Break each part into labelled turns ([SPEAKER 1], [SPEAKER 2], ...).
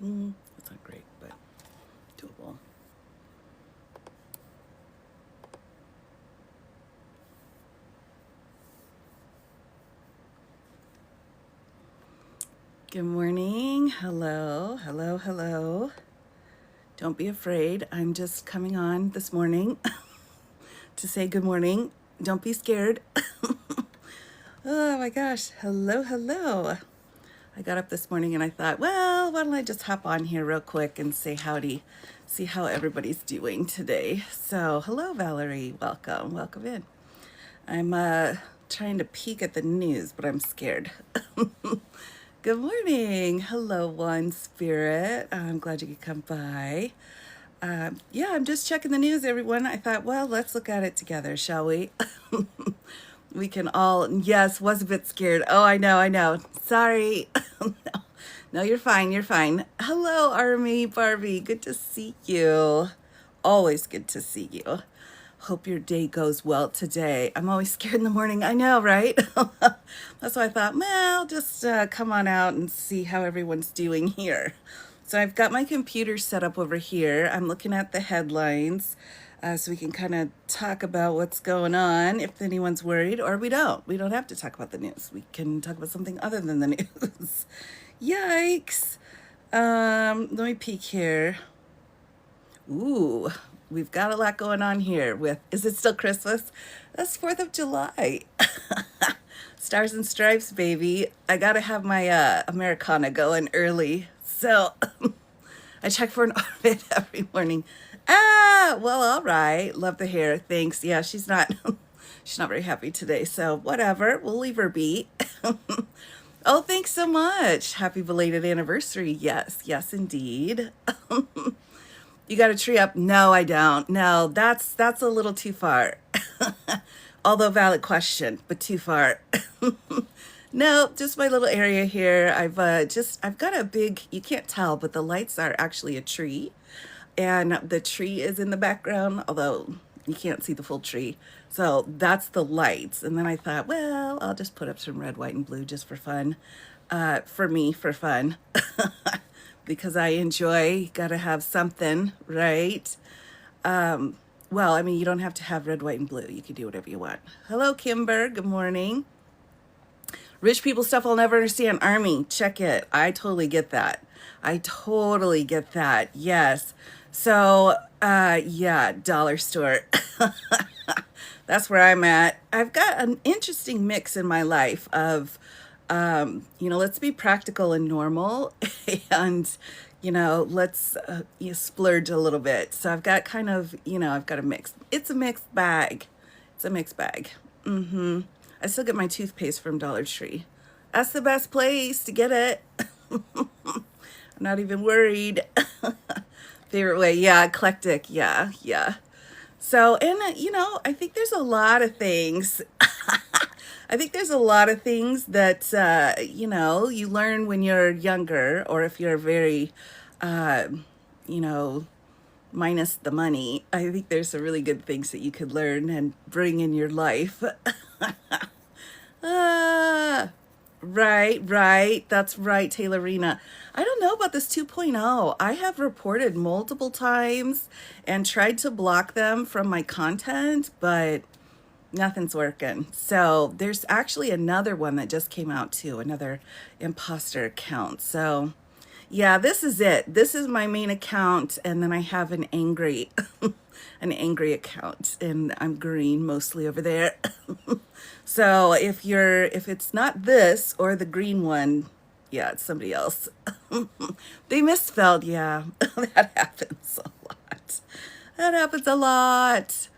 [SPEAKER 1] That's not great, but doable. Good morning. Hello, hello, hello. Don't be afraid. I'm just coming on this morning to say good morning. Don't be scared. Oh my gosh. Hello, hello. I got up this morning and I thought, well, why don't I just hop on here real quick and say howdy, see how everybody's doing today. So, hello, Valerie. Welcome. Welcome in. I'm trying to peek at the news, but I'm scared. Good morning. Hello, One Spirit. I'm glad you could come by. Yeah, I'm just checking the news, everyone. I thought, well, let's look at it together, shall we? We can all, yes, was a bit scared. Oh, I know, I know. Sorry. No, no, you're fine, you're fine. Hello, Army Barbie. Good to see you. Always good to see you. Hope your day goes well today. I'm always scared in the morning. I know, right? That's why I thought, well, just come on out and see how everyone's doing here. So I've got my computer set up over here. I'm looking at the headlines so we can kind of talk about what's going on if anyone's worried, or we don't. We don't have to talk about the news. We can talk about something other than the news. Yikes. Let me peek here. Ooh, we've got a lot going on here with, is it still Christmas? That's 4th of July. Stars and Stripes, baby. I gotta have my Americana going early. So I check for an outfit every morning. Ah, well, all right. Love the hair. Thanks. Yeah, she's not she's not very happy today. So whatever. We'll leave her be. Oh, thanks so much. Happy belated anniversary. Yes, yes, indeed. You got a tree up? No, I don't. No, that's a little too far. Although valid question, but too far. No, just my little area here. I've got a big, you can't tell, but the lights are actually a tree. And the tree is in the background, although you can't see the full tree. So that's the lights. And then I thought, well, I'll just put up some red, white, and blue just for fun. For me, for fun. Because I enjoy, gotta have something, right? Well, I mean, you don't have to have red, white, and blue. You can do whatever you want. Hello, Kimber. Good morning. Rich people stuff I'll never understand. Army, check it. I totally get that. I totally get that. Yes. So, yeah, dollar store. That's where I'm at. I've got an interesting mix in my life of, let's be practical and normal and, let's splurge a little bit. So I've got kind of, I've got a mix. It's a mixed bag. It's a mixed bag. I still get my toothpaste from Dollar Tree. That's the best place to get it. I'm not even worried. Favorite way, yeah, eclectic, yeah, yeah. So, and I think there's a lot of things. I think there's a lot of things that you learn when you're younger, or if you're very, uh, you know, minus the money. I think there's some really good things that you could learn and bring in your life. Ah, right, right. That's right, Taylorina. I don't know about this 2.0. I have reported multiple times and tried to block them from my content, but nothing's working. So there's actually another one that just came out too, another imposter account. So yeah, this is it. This is my main account, and then I have an angry, an angry account, and I'm green mostly over there. So if it's not this or the green one, yeah, it's somebody else. They misspelled, yeah. That happens a lot. That happens a lot.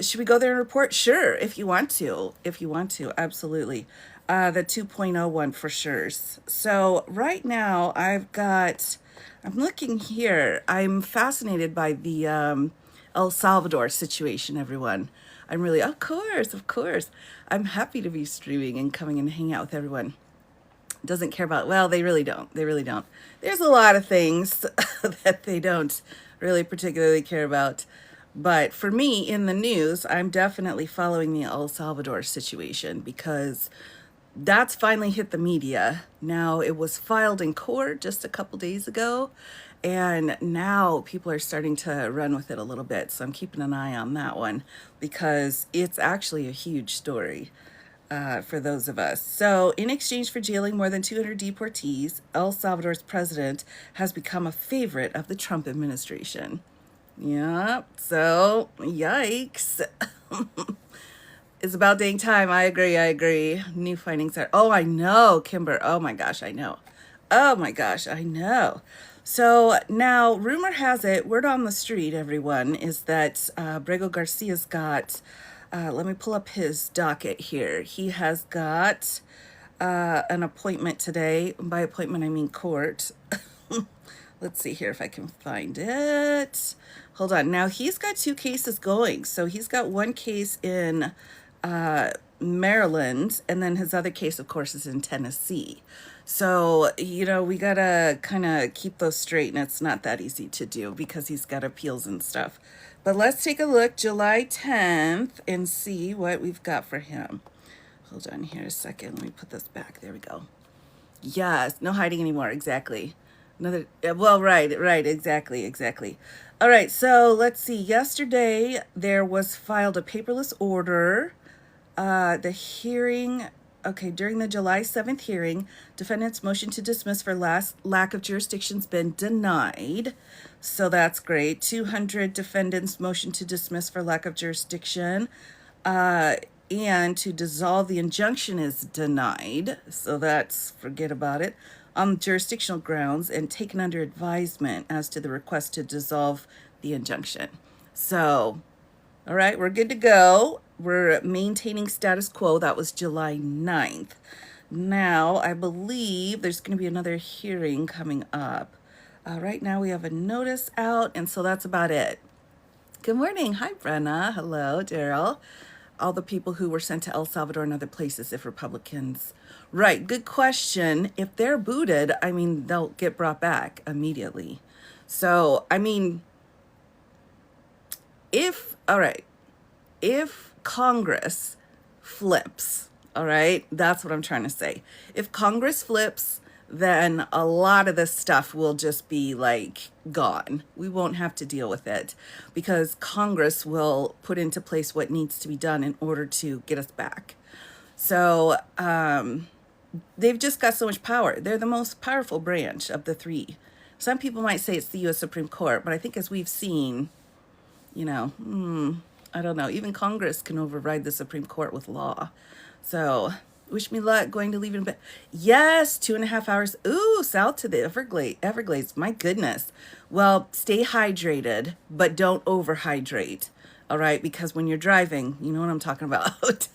[SPEAKER 1] Should we go there and report? Sure, if you want to. If you want to, absolutely. The 2.0 one for sure. So right now I'm looking here. I'm fascinated by the El Salvador situation, everyone. I'm really, of course, of course. I'm happy to be streaming and coming and hanging out with everyone. Doesn't care about, well, they really don't. They really don't. There's a lot of things that they don't really particularly care about. But for me in the news, I'm definitely following the El Salvador situation because that's finally hit the media. Now, it was filed in court just a couple days ago, and now people are starting to run with it a little bit. So I'm keeping an eye on that one because it's actually a huge story for those of us. So, in exchange for jailing more than 200 deportees, El Salvador's president has become a favorite of the Trump administration. Yep. So, yikes. It's about dang time. I agree. I agree. New findings are. Oh, I know, Kimber. Oh my gosh, I know. Oh my gosh, I know. So now, rumor has it, word on the street, everyone, is that Brego Garcia's got. Let me pull up his docket here. He has got an appointment today. By appointment, I mean court. Let's see here if I can find it. Hold on. Now, he's got two cases going. So he's got one case in Maryland, and then his other case, of course, is in Tennessee. So, we got to kind of keep those straight, and it's not that easy to do because he's got appeals and stuff. But let's take a look July 10th and see what we've got for him. Hold on here a second. Let me put this back. There we go. Yes, no hiding anymore. Exactly. Well, right, exactly. All right, so let's see. Yesterday, there was filed a paperless order. The hearing, during the July 7th hearing, defendant's motion to dismiss for lack of jurisdiction's been denied. So that's great. 200 defendants' motion to dismiss for lack of jurisdiction. And to dissolve the injunction is denied. So forget about it. On jurisdictional grounds and taken under advisement as to the request to dissolve the injunction. So, all right, we're good to go. We're maintaining status quo. That was July 9th. Now, I believe there's going to be another hearing coming up. Right now, we have a notice out, and so that's about it. Good morning. Hi, Brenna. Hello, Daryl. All the people who were sent to El Salvador and other places if Republicans. Right, good question. If they're booted, they'll get brought back immediately. So, if Congress flips, all right, that's what I'm trying to say. If Congress flips, then a lot of this stuff will just be gone. We won't have to deal with it because Congress will put into place what needs to be done in order to get us back. So they've just got so much power. They're the most powerful branch of the three. Some people might say it's the U.S. Supreme Court, but I think as we've seen, I don't know, even Congress can override the Supreme Court with law. So wish me luck going to leave in bed. Yes, 2.5 hours. Ooh, south to the Everglades. My goodness. Well, stay hydrated, but don't overhydrate. All right, because when you're driving, you know what I'm talking about.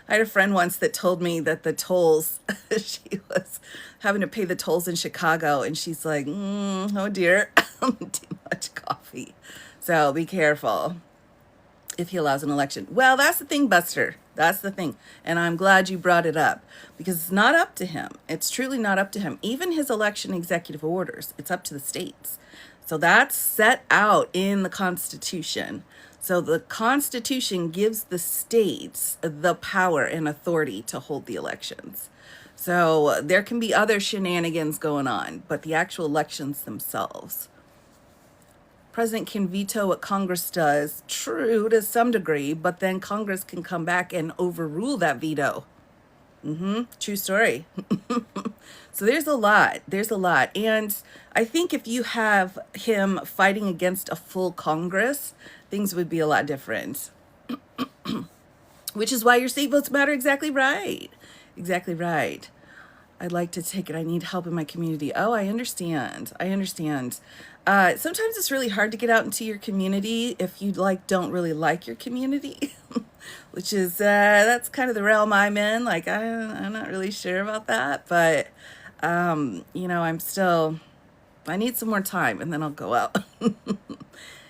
[SPEAKER 1] I had a friend once that told me that the tolls, she was having to pay the tolls in Chicago, and she's like, oh dear, too much coffee. So be careful if he allows an election. Well, that's the thing, Buster. That's the thing. And I'm glad you brought it up because it's not up to him. It's truly not up to him. Even his election executive orders, it's up to the states. So that's set out in the Constitution. So the Constitution gives the states the power and authority to hold the elections. So there can be other shenanigans going on, but the actual elections themselves. President can veto what Congress does, true to some degree, but then Congress can come back and overrule that veto. True story. So there's a lot. And I think if you have him fighting against a full Congress, things would be a lot different. Which is why your state votes matter. Exactly right. I'd like to take it. I need help in my community. Oh, I understand. Sometimes it's really hard to get out into your community if you don't really like your community, which is that's kind of the realm I'm in. I'm not really sure about that, but I need some more time and then I'll go out.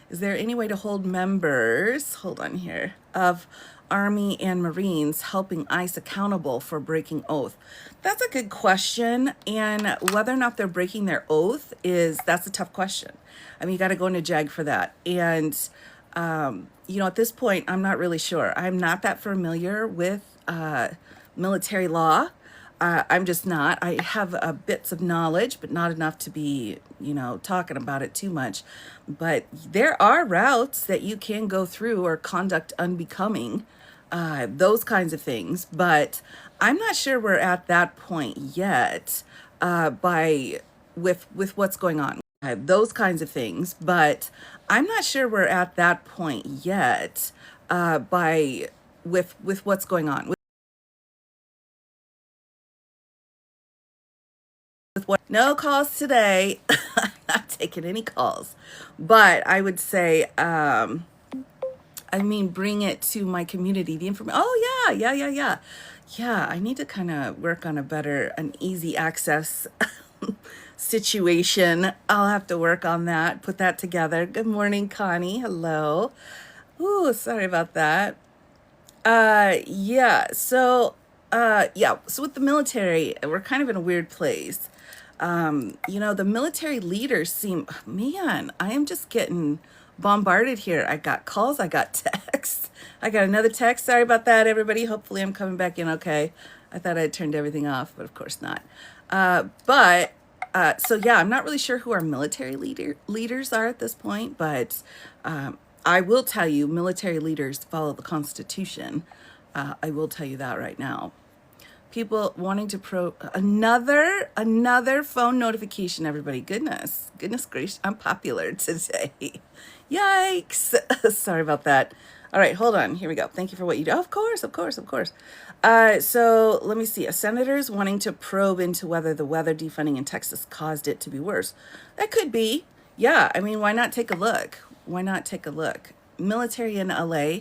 [SPEAKER 1] Is there any way to hold members, hold on here, of Army and Marines helping ICE accountable for breaking oath? That's a good question. And whether or not they're breaking their oath that's a tough question. You got to go into JAG for that. And, at this point, I'm not really sure. I'm not that familiar with military law. I'm just not. I have bits of knowledge, but not enough to be, talking about it too much. But there are routes that you can go through or conduct unbecoming, those kinds of things. But I'm not sure we're at that point yet. By with what's going on, those kinds of things. But I'm not sure we're at that point yet. By with what's going on. With what, no calls today. I'm not taking any calls, but I would say, bring it to my community, the information. Oh yeah. I need to kind of work on an easy access situation. I'll have to work on that, put that together. Good morning, Connie. Hello. Ooh, sorry about that. Yeah. So with the military, we're kind of in a weird place. The military leaders seem, man, I am just getting bombarded here. I got calls, I got texts, I got another text. Sorry about that, everybody. Hopefully, I'm coming back in okay. I thought I had turned everything off, but of course not. So yeah, I'm not really sure who our military leaders are at this point, but I will tell you, military leaders follow the Constitution. I will tell you that right now. People wanting to another phone notification, everybody. Goodness gracious, I'm popular today. Yikes. Sorry about that. All right, hold on. Here we go. Thank you for what you do. Of course. So let me see. A senator is wanting to probe into whether the weather defunding in Texas caused it to be worse. That could be. Yeah, why not take a look? Military in LA.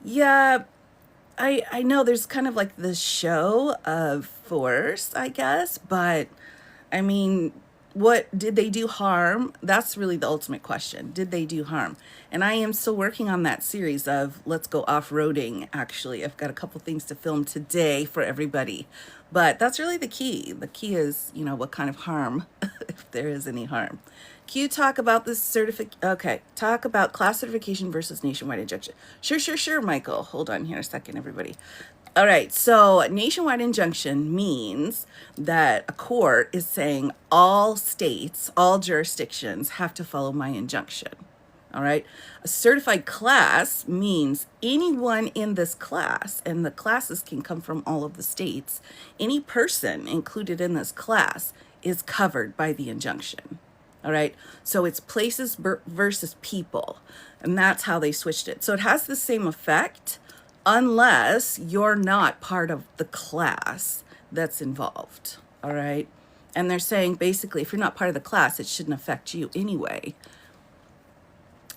[SPEAKER 1] Yeah, I know there's kind of like the show of force, I guess, but I mean, what did they do harm? That's really the ultimate question. Did they do harm? And I am still working on that series of Let's Go Off-Roading, actually. I've got a couple things to film today for everybody. But that's really the key. The key is, what kind of harm, if there is any harm. Can you talk about this talk about class certification versus nationwide injunction. Sure, Michael. Hold on here a second, everybody. All right, so nationwide injunction means that a court is saying all states, all jurisdictions have to follow my injunction. All right, a certified class means anyone in this class, and the classes can come from all of the states, any person included in this class is covered by the injunction. All right, so it's places versus people, and that's how they switched it. So it has the same effect unless you're not part of the class that's involved. All right, and they're saying basically if you're not part of the class, it shouldn't affect you anyway.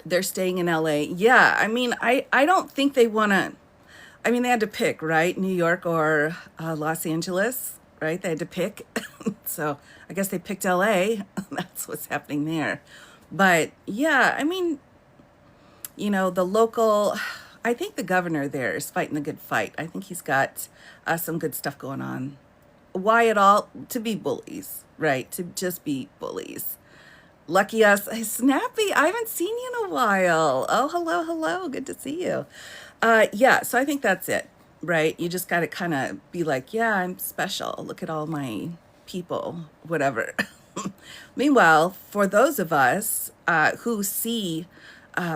[SPEAKER 1] They're staying in LA. Yeah, I don't think they want to. They had to pick, right? New York or Los Angeles, right? They had to pick. So I guess they picked LA. That's what's happening there. But yeah, the local, I think the governor there is fighting the good fight. I think he's got some good stuff going on. Why at all? To be bullies, right? To just be bullies. Lucky us. Hey, Snappy, I haven't seen you in a while. Oh, hello. Good to see you. Yeah, so I think that's it, right? You just got to kind of be like, yeah, I'm special. Look at all my people, whatever. Meanwhile, for those of us who see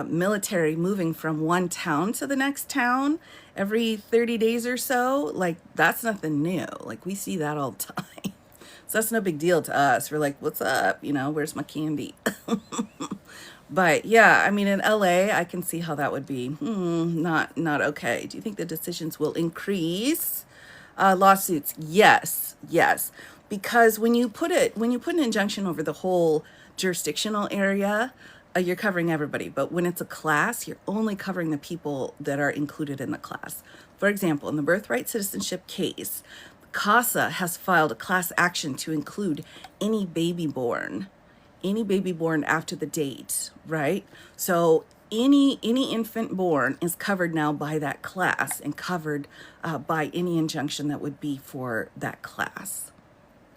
[SPEAKER 1] military moving from one town to the next town every 30 days or so, like that's nothing new. Like we see that all the time. So that's no big deal to us. We're like, what's up? Where's my candy? But yeah, in LA, I can see how that would be not okay. Do you think the decisions will increase lawsuits? Yes. Because when you put an injunction over the whole jurisdictional area, you're covering everybody. But when it's a class, you're only covering the people that are included in the class. For example, in the birthright citizenship case, CASA has filed a class action to include any baby born after the date, right? So any infant born is covered now by that class and covered by any injunction that would be for that class,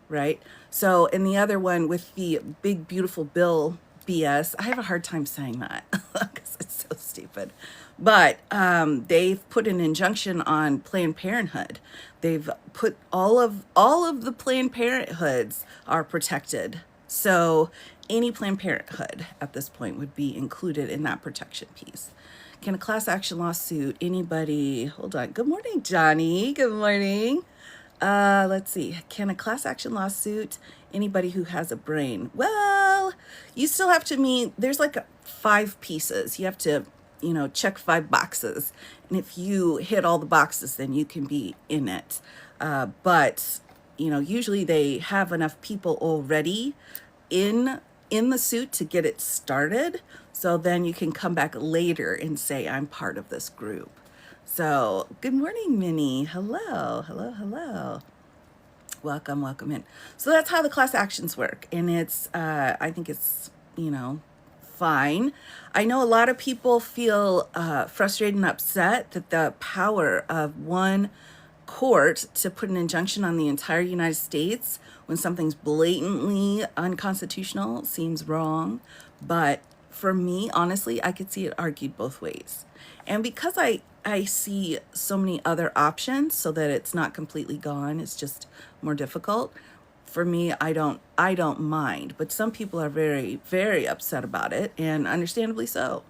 [SPEAKER 1] right? So in the other one with the big beautiful bill BS. I have a hard time saying that because it's so stupid. But they've put an injunction on Planned Parenthood. They've put all of the Planned Parenthoods are protected. So any Planned Parenthood at this point would be included in that protection piece. Can a class action lawsuit, anybody, hold on. Good morning, Johnny. Good morning. Let's see. Can a class action lawsuit, anybody who has a brain? Well, you still have to meet, there's like 5 pieces. You have to, check 5 boxes. And if you hit all the boxes, then you can be in it. But, usually they have enough people already in the suit to get it started. So then you can come back later and say, I'm part of this group. So good morning, Minnie. Hello, hello, hello. Welcome, welcome in. So that's how the class actions work. And it's, I think it's, fine. I know a lot of people feel frustrated and upset that the power of one court to put an injunction on the entire United States when something's blatantly unconstitutional seems wrong. But for me, honestly, I could see it argued both ways. And because I see so many other options so that it's not completely gone, it's just more difficult. For me, I don't mind, but some people are very, very upset about it, and understandably so.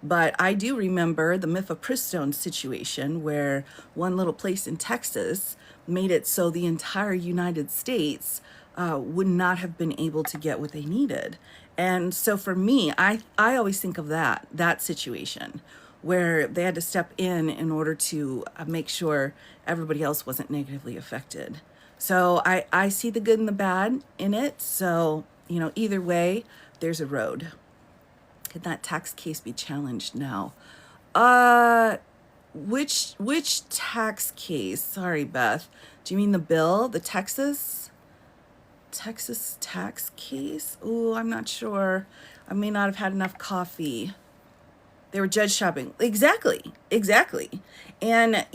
[SPEAKER 1] But I do remember the mifepristone situation where one little place in Texas made it so the entire United States would not have been able to get what they needed. And so for me, I always think of that situation where they had to step in order to make sure everybody else wasn't negatively affected. So I see the good and the bad in it. So, either way, there's a road. Could that tax case be challenged now? Which tax case? Sorry, Beth. Do you mean the bill? The Texas tax case? Oh, I'm not sure. I may not have had enough coffee. They were judge shopping. Exactly. And,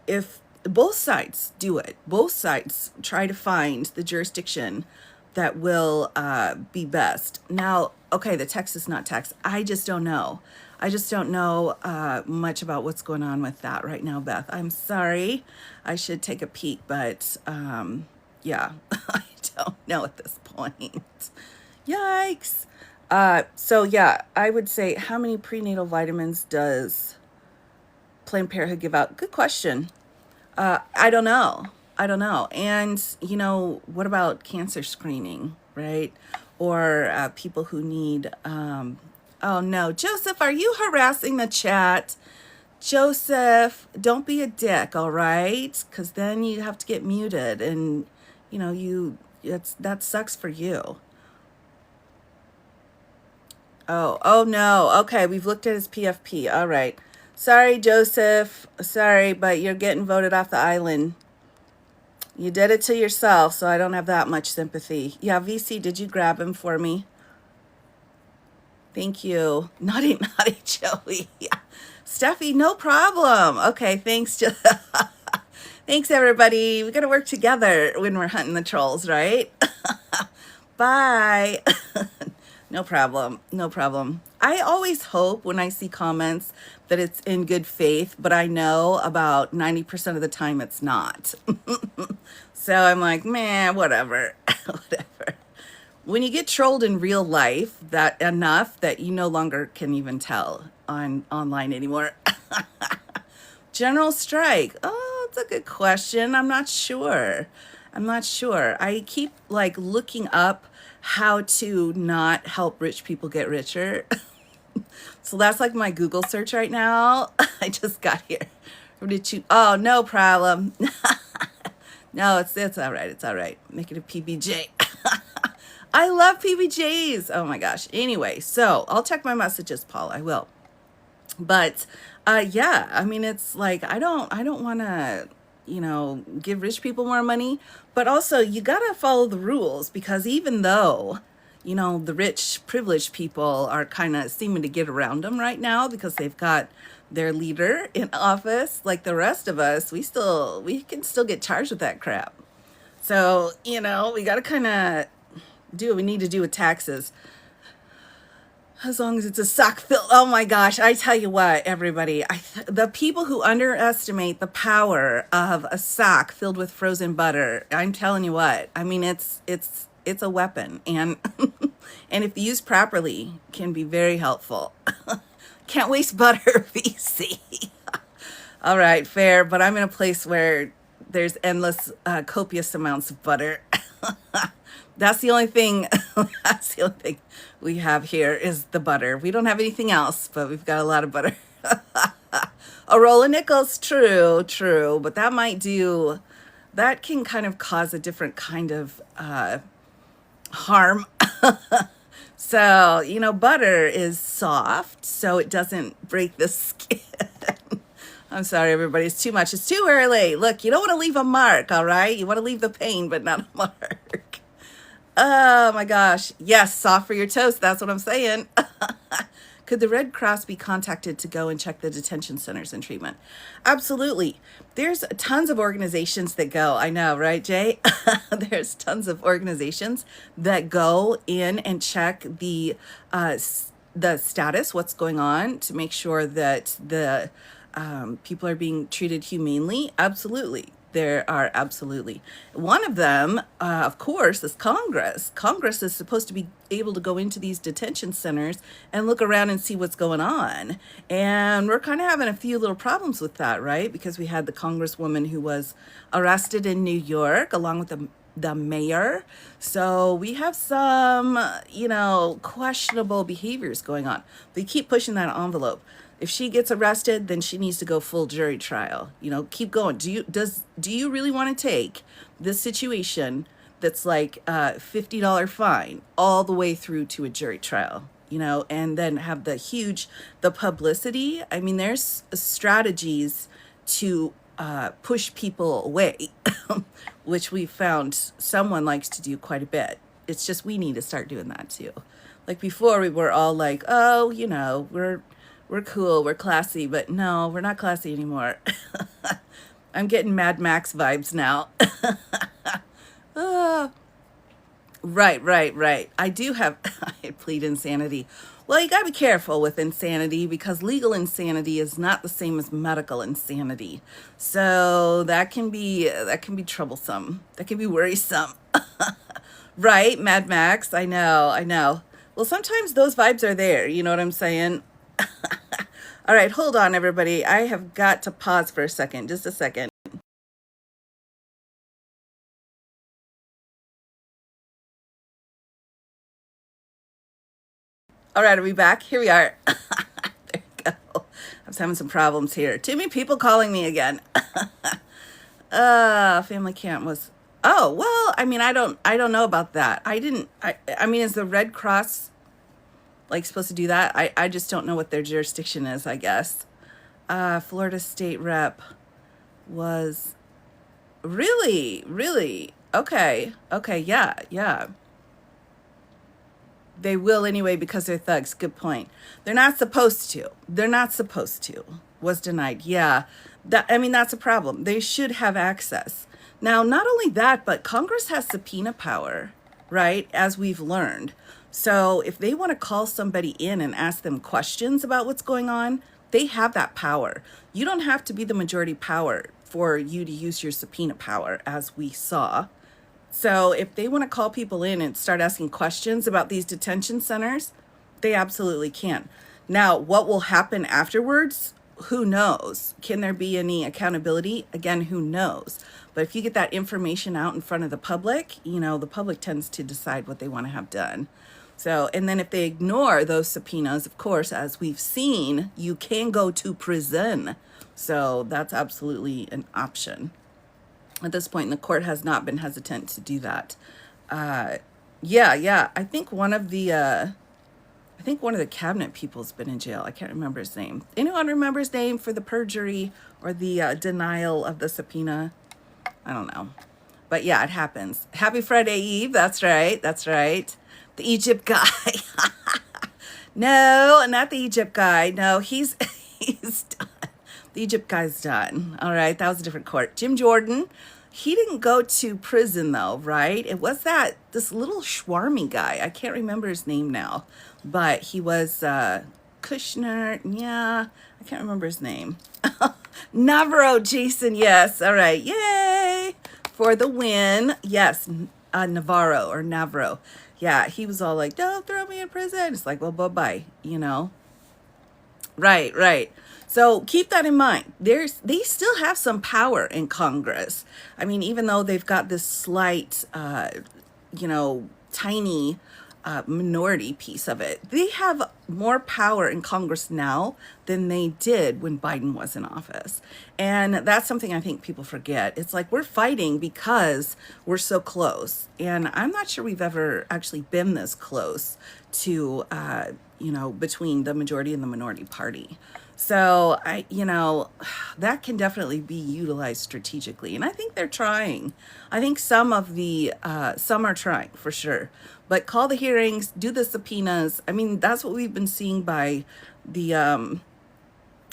[SPEAKER 1] if both sides do it, both sides try to find the jurisdiction that will be best. Now, okay, the Texas not tax. I just don't know. Much about what's going on with that right now, Beth. I'm sorry. I should take a peek, but yeah, I don't know at this point. Yikes. So yeah, I would say, how many prenatal vitamins does Planned Parenthood give out? Good question. I don't know. And, what about cancer screening, right? Or people who need, oh no, Joseph, are you harassing the chat? Joseph, don't be a dick, all right? Because then you have to get muted and, that sucks for you. Oh no. Okay, we've looked at his PFP. All right. Sorry, Joseph. Sorry, but you're getting voted off the island. You did it to yourself, so I don't have that much sympathy. Yeah, VC, did you grab him for me? Thank you. Naughty Joey. Yeah. Steffi, no problem. Okay, thanks. Thanks, everybody. We got to work together when we're hunting the trolls, right? Bye. No problem. I always hope when I see comments that it's in good faith, but I know about 90% of the time it's not. So I'm like, man, whatever. When you get trolled in real life, that enough that you no longer can even tell online anymore. General strike. Oh, that's a good question. I'm not sure. I keep looking up how to not help rich people get richer. So that's my Google search right now. I just got here. Oh, no problem. No, it's all right. It's all right. Make it a PBJ. I love PBJs. Oh my gosh. Anyway, so I'll check my messages, Paul. I will. But yeah, I mean, it's I don't want to, give rich people more money, but also you got to follow the rules, because even though, the rich privileged people are kind of seeming to get around them right now because they've got their leader in office, like the rest of us, we can still get charged with that crap. So, we got to kind of do what we need to do with taxes. As long as it's a sock filled. Oh my gosh. I tell you what, everybody, the people who underestimate the power of a sock filled with frozen butter, I'm telling you what, I mean, it's a weapon, and, and if used properly can be very helpful. Can't waste butter, VC. All right, fair, but I'm in a place where there's endless, copious amounts of butter. That's the only thing, that's the only thing we have here is the butter. We don't have anything else, but we've got a lot of butter. A roll of nickels, true, true, but that can kind of cause a different kind of harm. So, butter is soft, so it doesn't break the skin. I'm sorry, everybody. It's too much. It's too early. Look, you don't want to leave a mark, all right? You want to leave the pain, but not a mark. Oh, my gosh. Yes, soft for your toast. That's what I'm saying. Could the Red Cross be contacted to go and check the detention centers and treatment? Absolutely. There's tons of organizations that go. I know, right, Jay? There's tons of organizations that go in and check the status, what's going on, to make sure that the people are being treated humanely. Absolutely. There are absolutely. One of them, of course, is Congress. Congress is supposed to be able to go into these detention centers and look around and see what's going on. And we're kind of having a few little problems with that, right? Because we had the Congresswoman who was arrested in New York along with the mayor. So we have some, questionable behaviors going on. They keep pushing that envelope. If she gets arrested, then she needs to go full jury trial. Keep going. Do you really want to take this situation that's like a $50 fine all the way through to a jury trial? And then have the publicity. I mean, there's strategies to push people away, which we found someone likes to do quite a bit. It's just we need to start doing that too. Like before, we were all like, oh, we're cool, we're classy, but no, we're not classy anymore. I'm getting Mad Max vibes now. Right. I do have, I plead insanity. Well, you gotta be careful with insanity because legal insanity is not the same as medical insanity. So that can be troublesome. That can be worrisome. Right, Mad Max, I know. Well, sometimes those vibes are there, you know what I'm saying? All right, hold on, everybody. I have got to pause for a second, just a second. All right, are we back? Here we are. There you go. I was having some problems here. Too many people calling me again. Family camp was. Oh well, I mean, I don't know about that. I mean, is the Red Cross supposed to do that? I just don't know what their jurisdiction is, I guess. Florida State Rep was really okay, yeah. They will anyway because they're thugs. Good point. They're not supposed to. Was denied. Yeah. That's a problem. They should have access. Now, not only that, but Congress has subpoena power, right? As we've learned. So if they want to call somebody in and ask them questions about what's going on, they have that power. You don't have to be the majority power for you to use your subpoena power, as we saw. So if they want to call people in and start asking questions about these detention centers, they absolutely can. Now, what will happen afterwards? Who knows? Can there be any accountability? Again, who knows? But if you get that information out in front of the public, the public tends to decide what they want to have done. So, and then if they ignore those subpoenas, of course, as we've seen, you can go to prison. So that's absolutely an option. At this point, the court has not been hesitant to do that. Yeah. I think one of the cabinet people's been in jail. I can't remember his name. Anyone remember his name for the perjury or the denial of the subpoena? I don't know. But yeah, it happens. Happy Friday Eve. That's right. The Egypt guy. No, not the Egypt guy. No, he's done. The Egypt guy's done. All right, that was a different court. Jim Jordan He didn't go to prison though, right? It was this little Schwarmy guy. I can't remember his name now, but he was Kushner. Yeah, I can't remember his name. Navarro, Jason. Yes. All right. Yay for the win. Yes, Navarro or Navarro. Yeah, he was all like, "Don't throw me in prison." It's like, well, bye bye. Right, right. So keep that in mind. They still have some power in Congress. I mean, even though they've got this slight, tiny minority piece of it, they have more power in Congress now than they did when Biden was in office. And that's something I think people forget. It's like we're fighting because we're so close. And I'm not sure we've ever actually been this close to, between the majority and the minority party. So that can definitely be utilized strategically, and I think they're trying. I think some are trying for sure. But call the hearings, do the subpoenas. I mean, that's what we've been seeing by the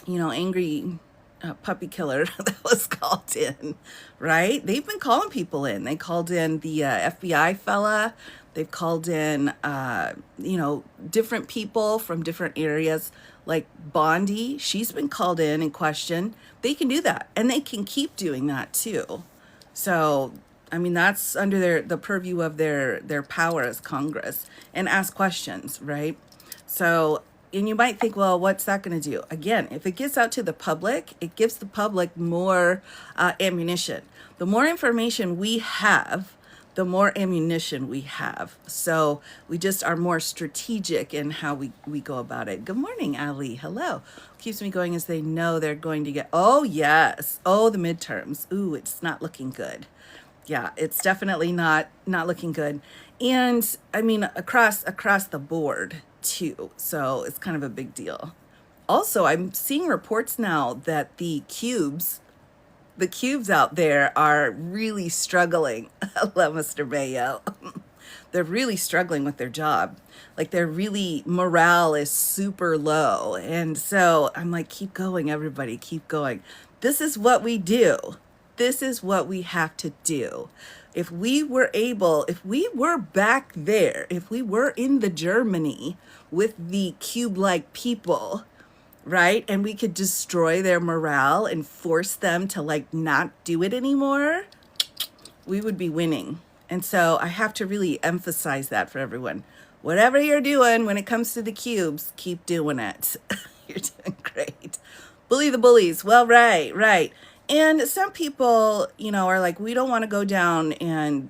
[SPEAKER 1] angry puppy killer that was called in, right? They've been calling people in. They called in the FBI fella. They've called in, different people from different areas, like Bondi. She's been called in and questioned. They can do that, and they can keep doing that too. So, I mean, that's under the purview of their power as Congress, and ask questions, right? So, and you might think, well, what's that going to do? Again, if it gets out to the public, it gives the public more ammunition. The more information we have, the more ammunition we have. So we just are more strategic in how we go about it. Good morning, Ali. Hello. Keeps me going as they know they're going to get, oh, yes. Oh, the midterms. Ooh, it's not looking good. Yeah, it's definitely not looking good. And I mean, across the board too. So it's kind of a big deal. Also, I'm seeing reports now that the cubes out there are really struggling. Hello, Mr. Mayo. They're really struggling with their job. Like morale is super low. And so I'm like, keep going, everybody, keep going. This is what we do. This is what we have to do. If we were back there, if we were in the Germany with the cube-like people, right? And we could destroy their morale and force them to not do it anymore, we would be winning. And so I have to really emphasize that for everyone. Whatever you're doing when it comes to the cubes, keep doing it. You're doing great. Bully the bullies. Well, right. And some people, are like, we don't want to go down and,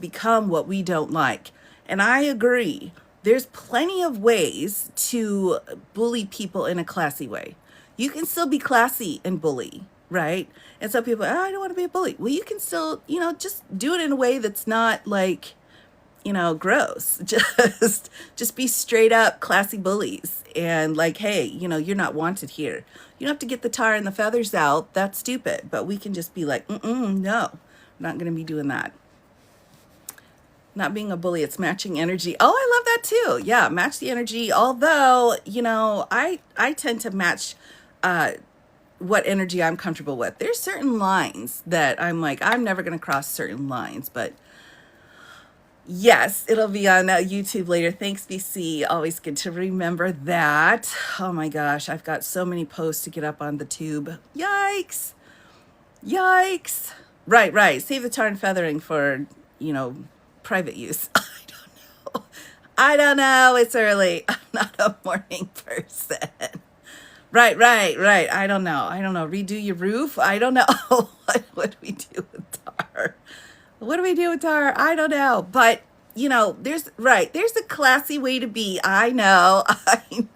[SPEAKER 1] become what we don't like. And I agree. There's plenty of ways to bully people in a classy way. You can still be classy and bully, right? And some people, I don't want to be a bully. Well, you can still, just do it in a way that's not gross. Just be straight up classy bullies and hey, you're not wanted here. You don't have to get the tar and the feathers out. That's stupid. But we can just be like, no, I'm not going to be doing that. Not being a bully, it's matching energy. Oh, I love that too. Yeah, match the energy. Although, I tend to match what energy I'm comfortable with. There's certain lines that I'm like, I'm never going to cross certain lines. But yes, it'll be on YouTube later. Thanks, BC. Always good to remember that. Oh my gosh, I've got so many posts to get up on the tube. Yikes. Right. Save the tar and feathering for, private use. I don't know. It's early. I'm not a morning person. Right. I don't know. Redo your roof. I don't know. What do we do with tar? I don't know. But, there's a classy way to be. I know. You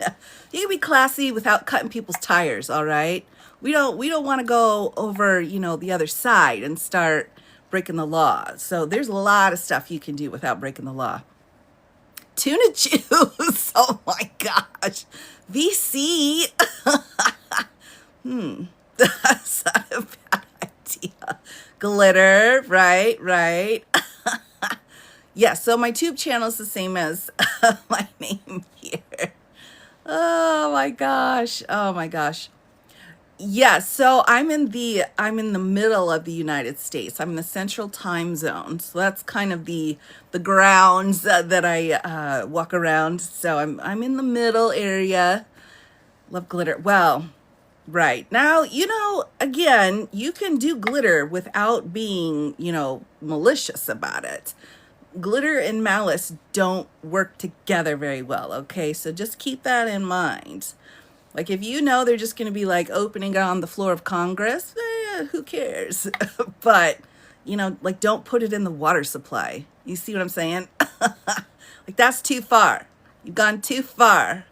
[SPEAKER 1] can be classy without cutting people's tires, all right? We don't want to go over, the other side and start breaking the law. So there's a lot of stuff you can do without breaking the law. Tuna juice. Oh my gosh. VC. That's not a bad idea. Glitter. Right. Yeah, so my tube channel is the same as my name here. Oh my gosh. Yeah, so I'm in the middle of the United States. I'm in the central time zone. So that's kind of the grounds that I walk around. So I'm in the middle area. Love glitter. Well, right. Now, again, you can do glitter without being, malicious about it. Glitter and malice don't work together very well, okay? So just keep that in mind. Like if they're just going to be like opening it on the floor of Congress, who cares? But, like don't put it in the water supply. You see what I'm saying? Like that's too far. You've gone too far.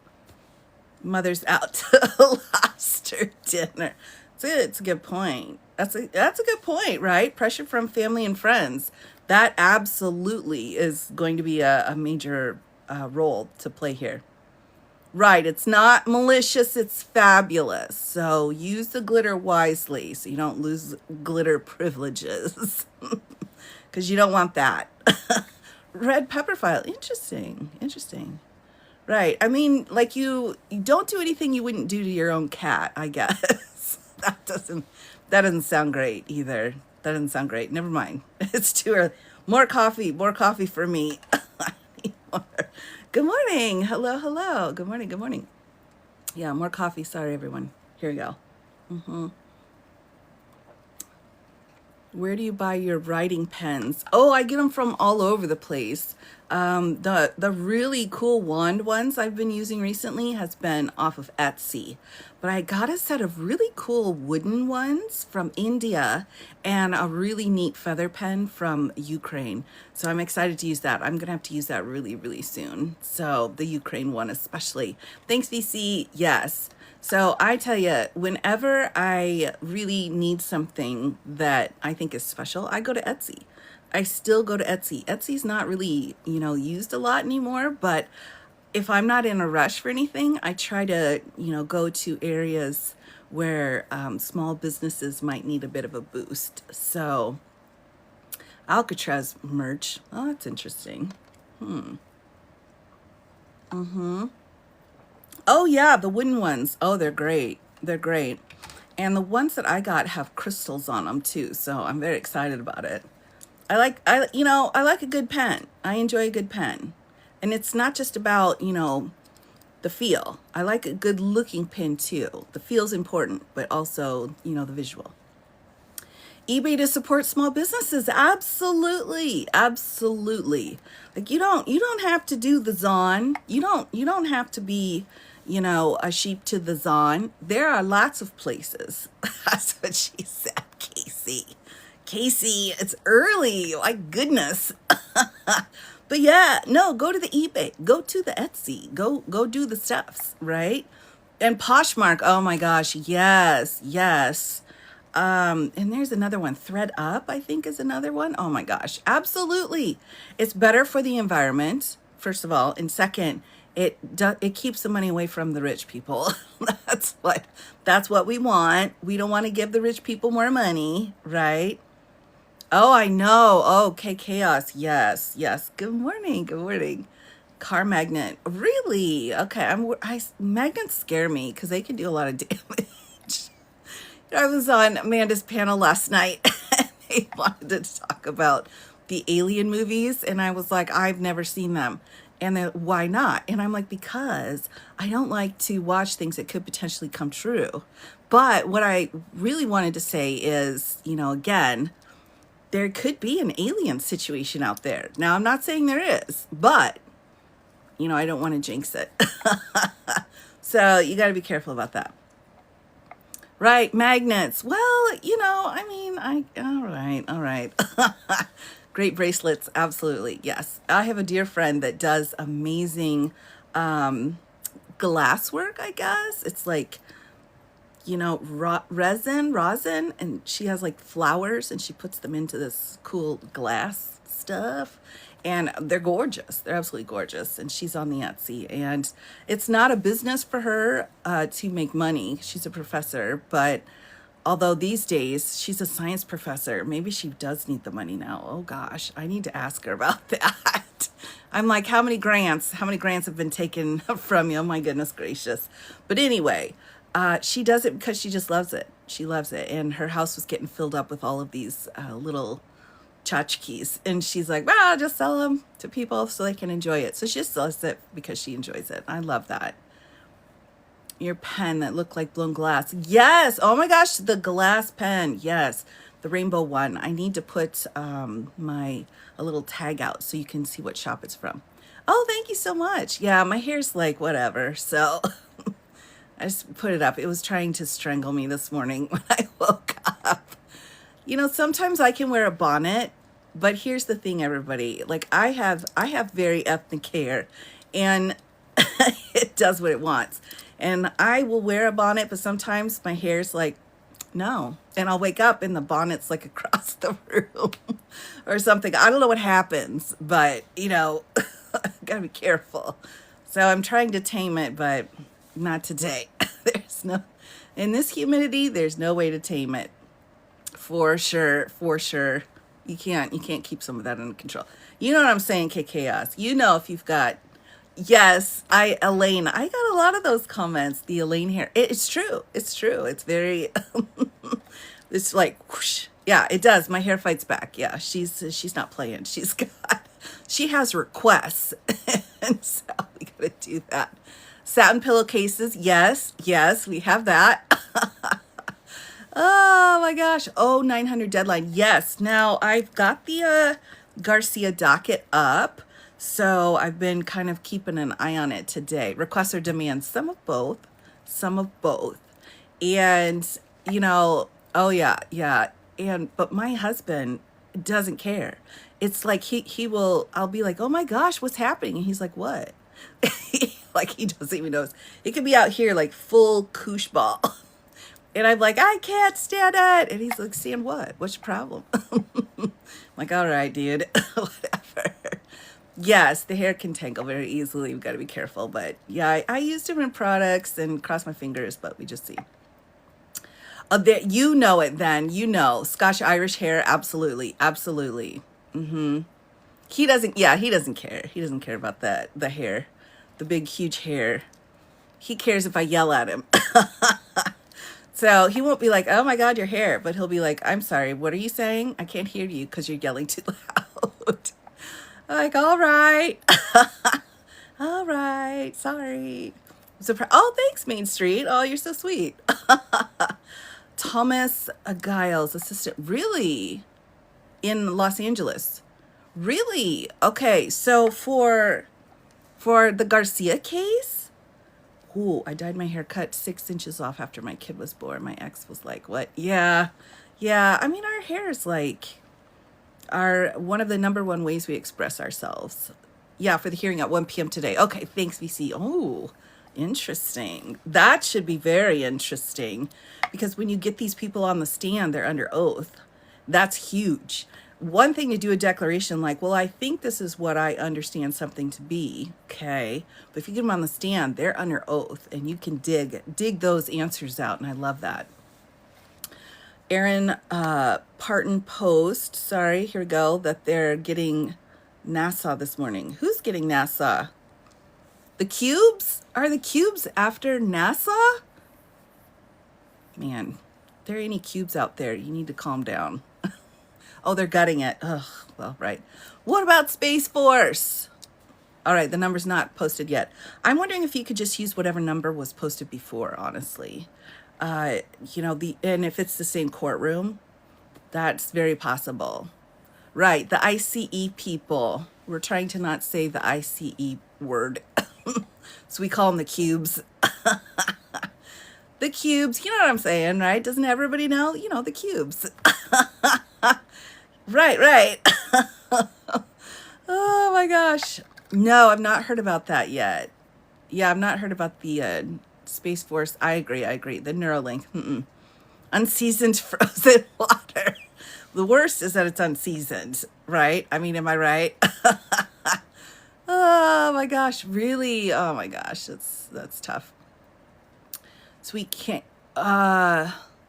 [SPEAKER 1] Mother's out to lobster dinner. It's a good point. That's a good point, right? Pressure from family and friends. That absolutely is going to be a major role to play here. Right, it's not malicious, it's fabulous. So use the glitter wisely so you don't lose glitter privileges because you don't want that. Red pepper file. Interesting. Interesting. Right. I mean, like you don't do anything you wouldn't do to your own cat, I guess. That doesn't sound great either. That doesn't sound great. Never mind. It's too early. More coffee for me. I need more. Good morning. Hello, hello. Good morning. Good morning. Yeah, more coffee. Sorry, everyone. Here we go. Where do you buy your writing pens? Oh, I get them from all over the place. The really cool wand ones I've been using recently has been off of Etsy. But I got a set of really cool wooden ones from India and a really neat feather pen from Ukraine. So I'm excited to use that. I'm gonna have to use that really, really soon. So the Ukraine one especially. Thanks, VC. Yes. So I tell you, whenever I really need something that I think is special, I go to Etsy. I still go to Etsy. Etsy's not really, used a lot anymore, but if I'm not in a rush for anything, I try to, go to areas where small businesses might need a bit of a boost. So Alcatraz merch. Oh, that's interesting. Oh yeah, the wooden ones. Oh, they're great. They're great. And the ones that I got have crystals on them too, so I'm very excited about it. I like a good pen. I enjoy a good pen. And it's not just about, the feel. I like a good looking pen too. The feel's important, but also, the visual. eBay to support small businesses. Absolutely. Absolutely. Like you don't have to do the Zon. You don't have to be, a sheep to the Zon. There are lots of places. That's what she said, Casey. Casey, it's early. My goodness. But yeah, no, go to the eBay. Go to the Etsy. Go do the stuffs, right? And Poshmark. Oh my gosh. Yes. Yes. And there's another one. Thread Up, I think, is another one. Oh my gosh, absolutely. It's better for the environment, first of all, and second, it keeps the money away from the rich people. That's what we want. We don't want to give the rich people more money, right? Oh, I know. Oh, okay, chaos. Yes, yes. Good morning. Good morning. Car magnet. Really? Okay. Magnets scare me because they can do a lot of damage. I was on Amanda's panel last night and they wanted to talk about the Alien movies. And I was like, I've never seen them. And then why not? And I'm like, because I don't like to watch things that could potentially come true. But what I really wanted to say is, again, there could be an alien situation out there. Now, I'm not saying there is, but, I don't want to jinx it. So you got to be careful about that. Right, magnets. Well, all right, all right. Great bracelets, absolutely, yes. I have a dear friend that does amazing glass work, I guess. It's like, rosin, and she has like flowers and she puts them into this cool glass stuff. And they're gorgeous. They're absolutely gorgeous. And she's on the Etsy. And it's not a business for her to make money. She's a professor. But although these days she's a science professor, maybe she does need the money now. Oh gosh, I need to ask her about that. I'm like, how many grants have been taken from you? Oh my goodness gracious. But anyway, She does it because she just loves it. She loves it. And her house was getting filled up with all of these little tchotchkes. And she's like, well, I'll just sell them to people so they can enjoy it. So she just sells it because she enjoys it. I love that. Your pen that looked like blown glass. Yes. Oh my gosh, the glass pen. Yes. The rainbow one. I need to put a little tag out so you can see what shop it's from. Oh, thank you so much. Yeah, my hair's like whatever. So I just put it up. It was trying to strangle me this morning when I woke up. You know, sometimes I can wear a bonnet, but here's the thing, everybody. Like I have very ethnic hair, and it does what it wants. And I will wear a bonnet, but sometimes my hair's like, no. And I'll wake up and the bonnet's like across the room or something. I don't know what happens, but you know, gotta be careful. So I'm trying to tame it, but not today. There's no, in this humidity, there's no way to tame it. For sure, for sure. You can't keep some of that under control. You know what I'm saying, K Chaos. You know if you've got, yes, Elaine, I got a lot of those comments, the Elaine hair. It's true. It's true. It's very, it's like, whoosh. Yeah, it does. My hair fights back. Yeah, she's not playing. She has requests. And so we gotta do that. Satin pillowcases. Yes, we have that. Oh my gosh. Oh, 900 deadline. Yes. Now I've got the Garcia docket up. So I've been kind of keeping an eye on it today. Requests or demands, some of both. And, you know, oh yeah. But my husband doesn't care. It's like he will, I'll be like, oh my gosh, what's happening? And he's like, what? Like he doesn't even know. It could be out here like full koosh ball. And I'm like, I can't stand it. And he's like, stand what? What's your problem? I'm like, all right, dude, whatever. Yes, the hair can tangle very easily. We've got to be careful. But yeah, I use different products and cross my fingers, but we just see. You know it then. You know. Scotch Irish hair, absolutely. Absolutely. He doesn't care. He doesn't care about that, the hair. The big, huge hair. He cares if I yell at him. So he won't be like, oh my God, your hair. But he'll be like, I'm sorry, what are you saying? I can't hear you because you're yelling too loud. I'm like, all right. All right. Sorry. Oh, thanks, Main Street. Oh, you're so sweet. Thomas Giles, assistant. Really? In Los Angeles? Really? Okay. So for the Garcia case, ooh, I dyed my hair cut 6 inches off after my kid was born. My ex was like, what? Yeah. I mean, our hair is like one of the number one ways we express ourselves. Yeah, for the hearing at 1 p.m. today. Okay, thanks, VC. Oh, interesting. That should be very interesting because when you get these people on the stand, they're under oath. That's huge. One thing to do a declaration like, well, I think this is what I understand something to be. Okay. But if you get them on the stand, they're under oath and you can dig those answers out. And I love that. Aaron Parton Post, sorry, here we go, that they're getting NASA this morning. Who's getting NASA? The cubes? Are the cubes after NASA? Man, if there are any cubes out there, you need to calm down. Oh, they're gutting it. Ugh, well, right. What about Space Force? All right, the number's not posted yet. I'm wondering if you could just use whatever number was posted before, honestly. You know, and if it's the same courtroom, that's very possible. Right, the ICE people. We're trying to not say the ICE word. So we call them the cubes. The cubes, you know what I'm saying, right? Doesn't everybody know? You know, the cubes. Right. Oh my gosh. No, I've not heard about that yet. Yeah, I've not heard about the Space Force. I agree. The Neuralink. Unseasoned frozen water. The worst is that it's unseasoned, right? I mean, am I right? Oh my gosh, really? Oh my gosh, that's tough. So we can't,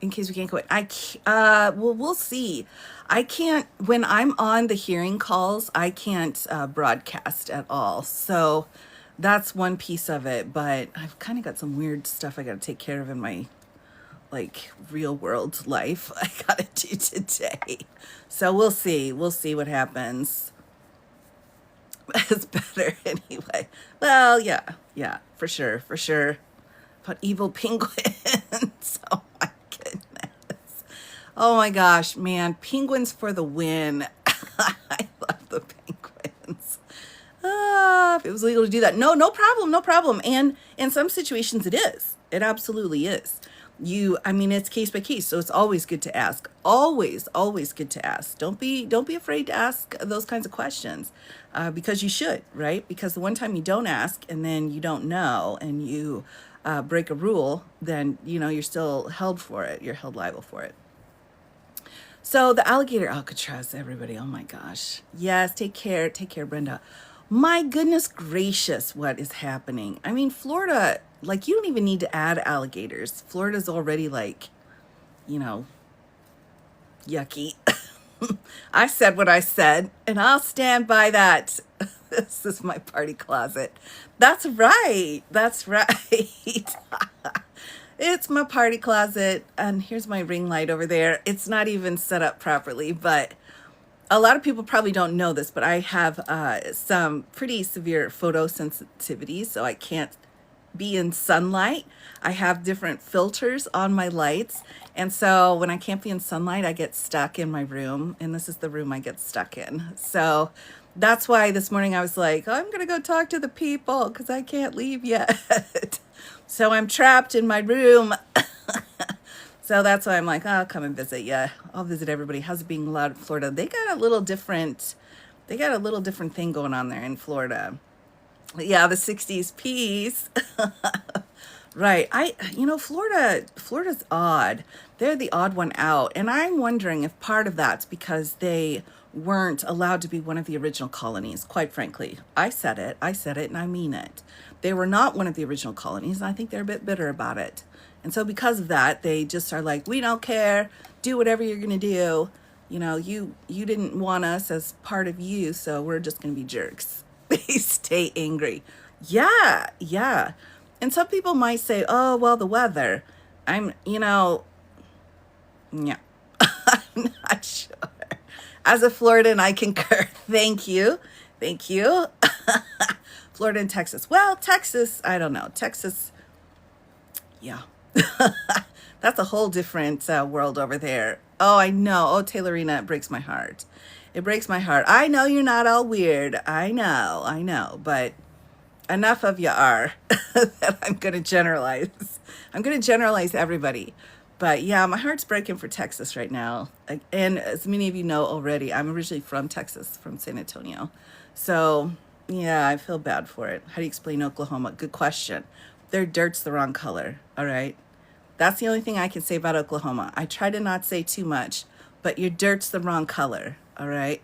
[SPEAKER 1] in case we can't quit. Well, we'll see. I can't, when I'm on the hearing calls, I can't broadcast at all. So that's one piece of it, but I've kind of got some weird stuff I got to take care of in my like real world life I gotta do today. So we'll see what happens. It's better anyway. Well, yeah, yeah, for sure, for sure. But evil penguins. Oh my goodness. Oh my gosh, man, penguins for the win. I love the penguins. If it was legal to do that, no problem, no problem. And in some situations, it is. It absolutely is. I mean, it's case by case, so it's always good to ask. Always good to ask. Don't be afraid to ask those kinds of questions, because you should, right? Because the one time you don't ask and then you don't know and you break a rule, then you're still held for it. You're held liable for it. So the alligator Alcatraz, everybody. Oh my gosh. Yes, take care, Brenda. My goodness gracious, what is happening? I mean, Florida, like you don't even need to add alligators. Florida's already like, you know, yucky. I said what I said, and I'll stand by that. This is my party closet. That's right. That's right. It's my party closet, and here's my ring light over there. It's not even set up properly, but a lot of people probably don't know this, but I have some pretty severe photosensitivity, so I can't be in sunlight. I have different filters on my lights, and so when I can't be in sunlight, I get stuck in my room, and this is the room I get stuck in. So that's why this morning I was like, I'm gonna go talk to the people because I can't leave yet. So I'm trapped in my room. So that's why I'm like, oh, I'll come and visit you. I'll visit everybody. How's it being loud in Florida? They got a little different thing going on there in Florida. Yeah, the 60s piece. Right. Florida's odd. They're the odd one out. And I'm wondering if part of that's because they weren't allowed to be one of the original colonies, quite frankly. I said it, and I mean it. They were not one of the original colonies, and I think they're a bit bitter about it. And so because of that, they just are like, we don't care. Do whatever you're going to do. You didn't want us as part of you, so we're just going to be jerks. They stay angry. Yeah, yeah. And some people might say, oh, well, the weather. Yeah, I'm not sure. As a Floridan, I concur. Thank you. Thank you. Florida and Texas. Well, Texas, I don't know. Texas, yeah. That's a whole different world over there. Oh, I know. Oh, Taylorina, it breaks my heart. It breaks my heart. I know you're not all weird. I know. But enough of you are that I'm going to generalize. I'm going to generalize everybody. But yeah, my heart's breaking for Texas right now. And as many of you know already, I'm originally from Texas, from San Antonio. So yeah, I feel bad for it. How do you explain Oklahoma? Good question. Their dirt's the wrong color. All right. That's the only thing I can say about Oklahoma. I try to not say too much, but your dirt's the wrong color. All right.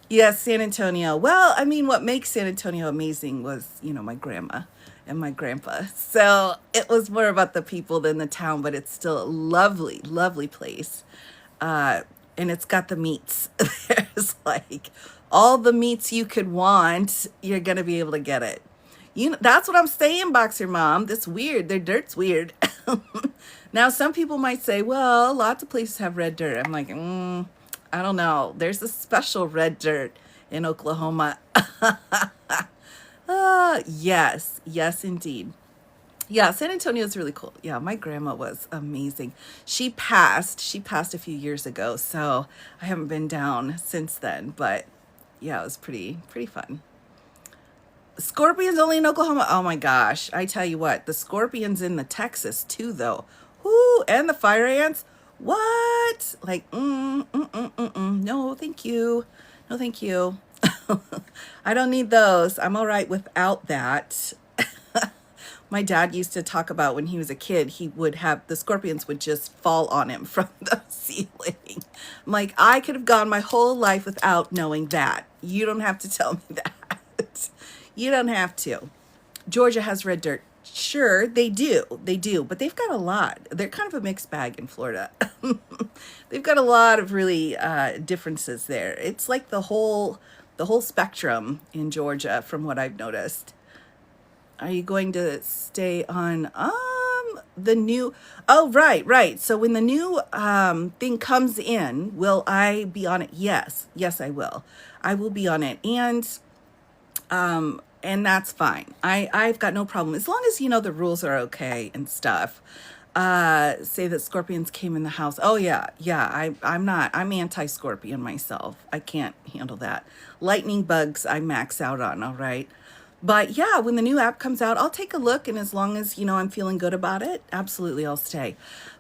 [SPEAKER 1] Yes, San Antonio. Well, I mean, what makes San Antonio amazing was, my grandma and my grandpa. So it was more about the people than the town, but it's still a lovely, lovely place. And it's got the meats. There's like all the meats you could want. You're going to be able to get it. That's what I'm saying, Boxer Mom. That's weird. Their dirt's weird. Now, some people might say, well, lots of places have red dirt. I'm like, I don't know. There's a special red dirt in Oklahoma. Yes, indeed. Yeah, San Antonio is really cool. Yeah, my grandma was amazing. She passed a few years ago, so I haven't been down since then, but yeah, it was pretty fun. Scorpions only in Oklahoma. Oh my gosh. I tell you what, the scorpions in the Texas too, though. Whoo, and the fire ants. What? Like, no, thank you. No, thank you. I don't need those. I'm all right without that. My dad used to talk about when he was a kid, the scorpions would just fall on him from the ceiling. I'm like, I could have gone my whole life without knowing that. You don't have to tell me that. You don't have to. Georgia has red dirt. Sure, they do, but they've got a lot. They're kind of a mixed bag in Florida. They've got a lot of really differences there. It's like the whole the whole spectrum in Georgia, from what I've noticed. Are you going to stay on the new? Oh, right. So when the new thing comes in, will I be on it? Yes, I will. I will be on it, and that's fine. I've got no problem as long as the rules are okay and stuff. Say that scorpions came in the house. Oh yeah. I'm anti-scorpion myself. I can't handle that. Lightning bugs I max out on, all right. But yeah, when the new app comes out, I'll take a look, and as long as I'm feeling good about it, absolutely I'll stay.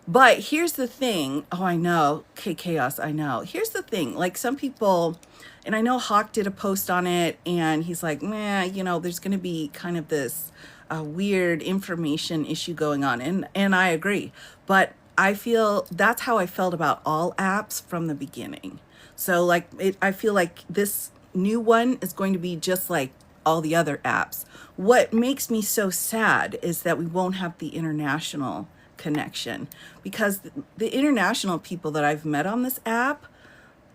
[SPEAKER 1] But here's the thing. Oh, I know. Chaos, I know. Here's the thing. Like some people, and I know Hawk did a post on it, and he's like, man, there's going to be kind of this weird information issue going on, and I agree. But I feel that's how I felt about all apps from the beginning. So like I feel like this new one is going to be just like all the other apps. What makes me so sad is that we won't have the international connection, because the international people that I've met on this app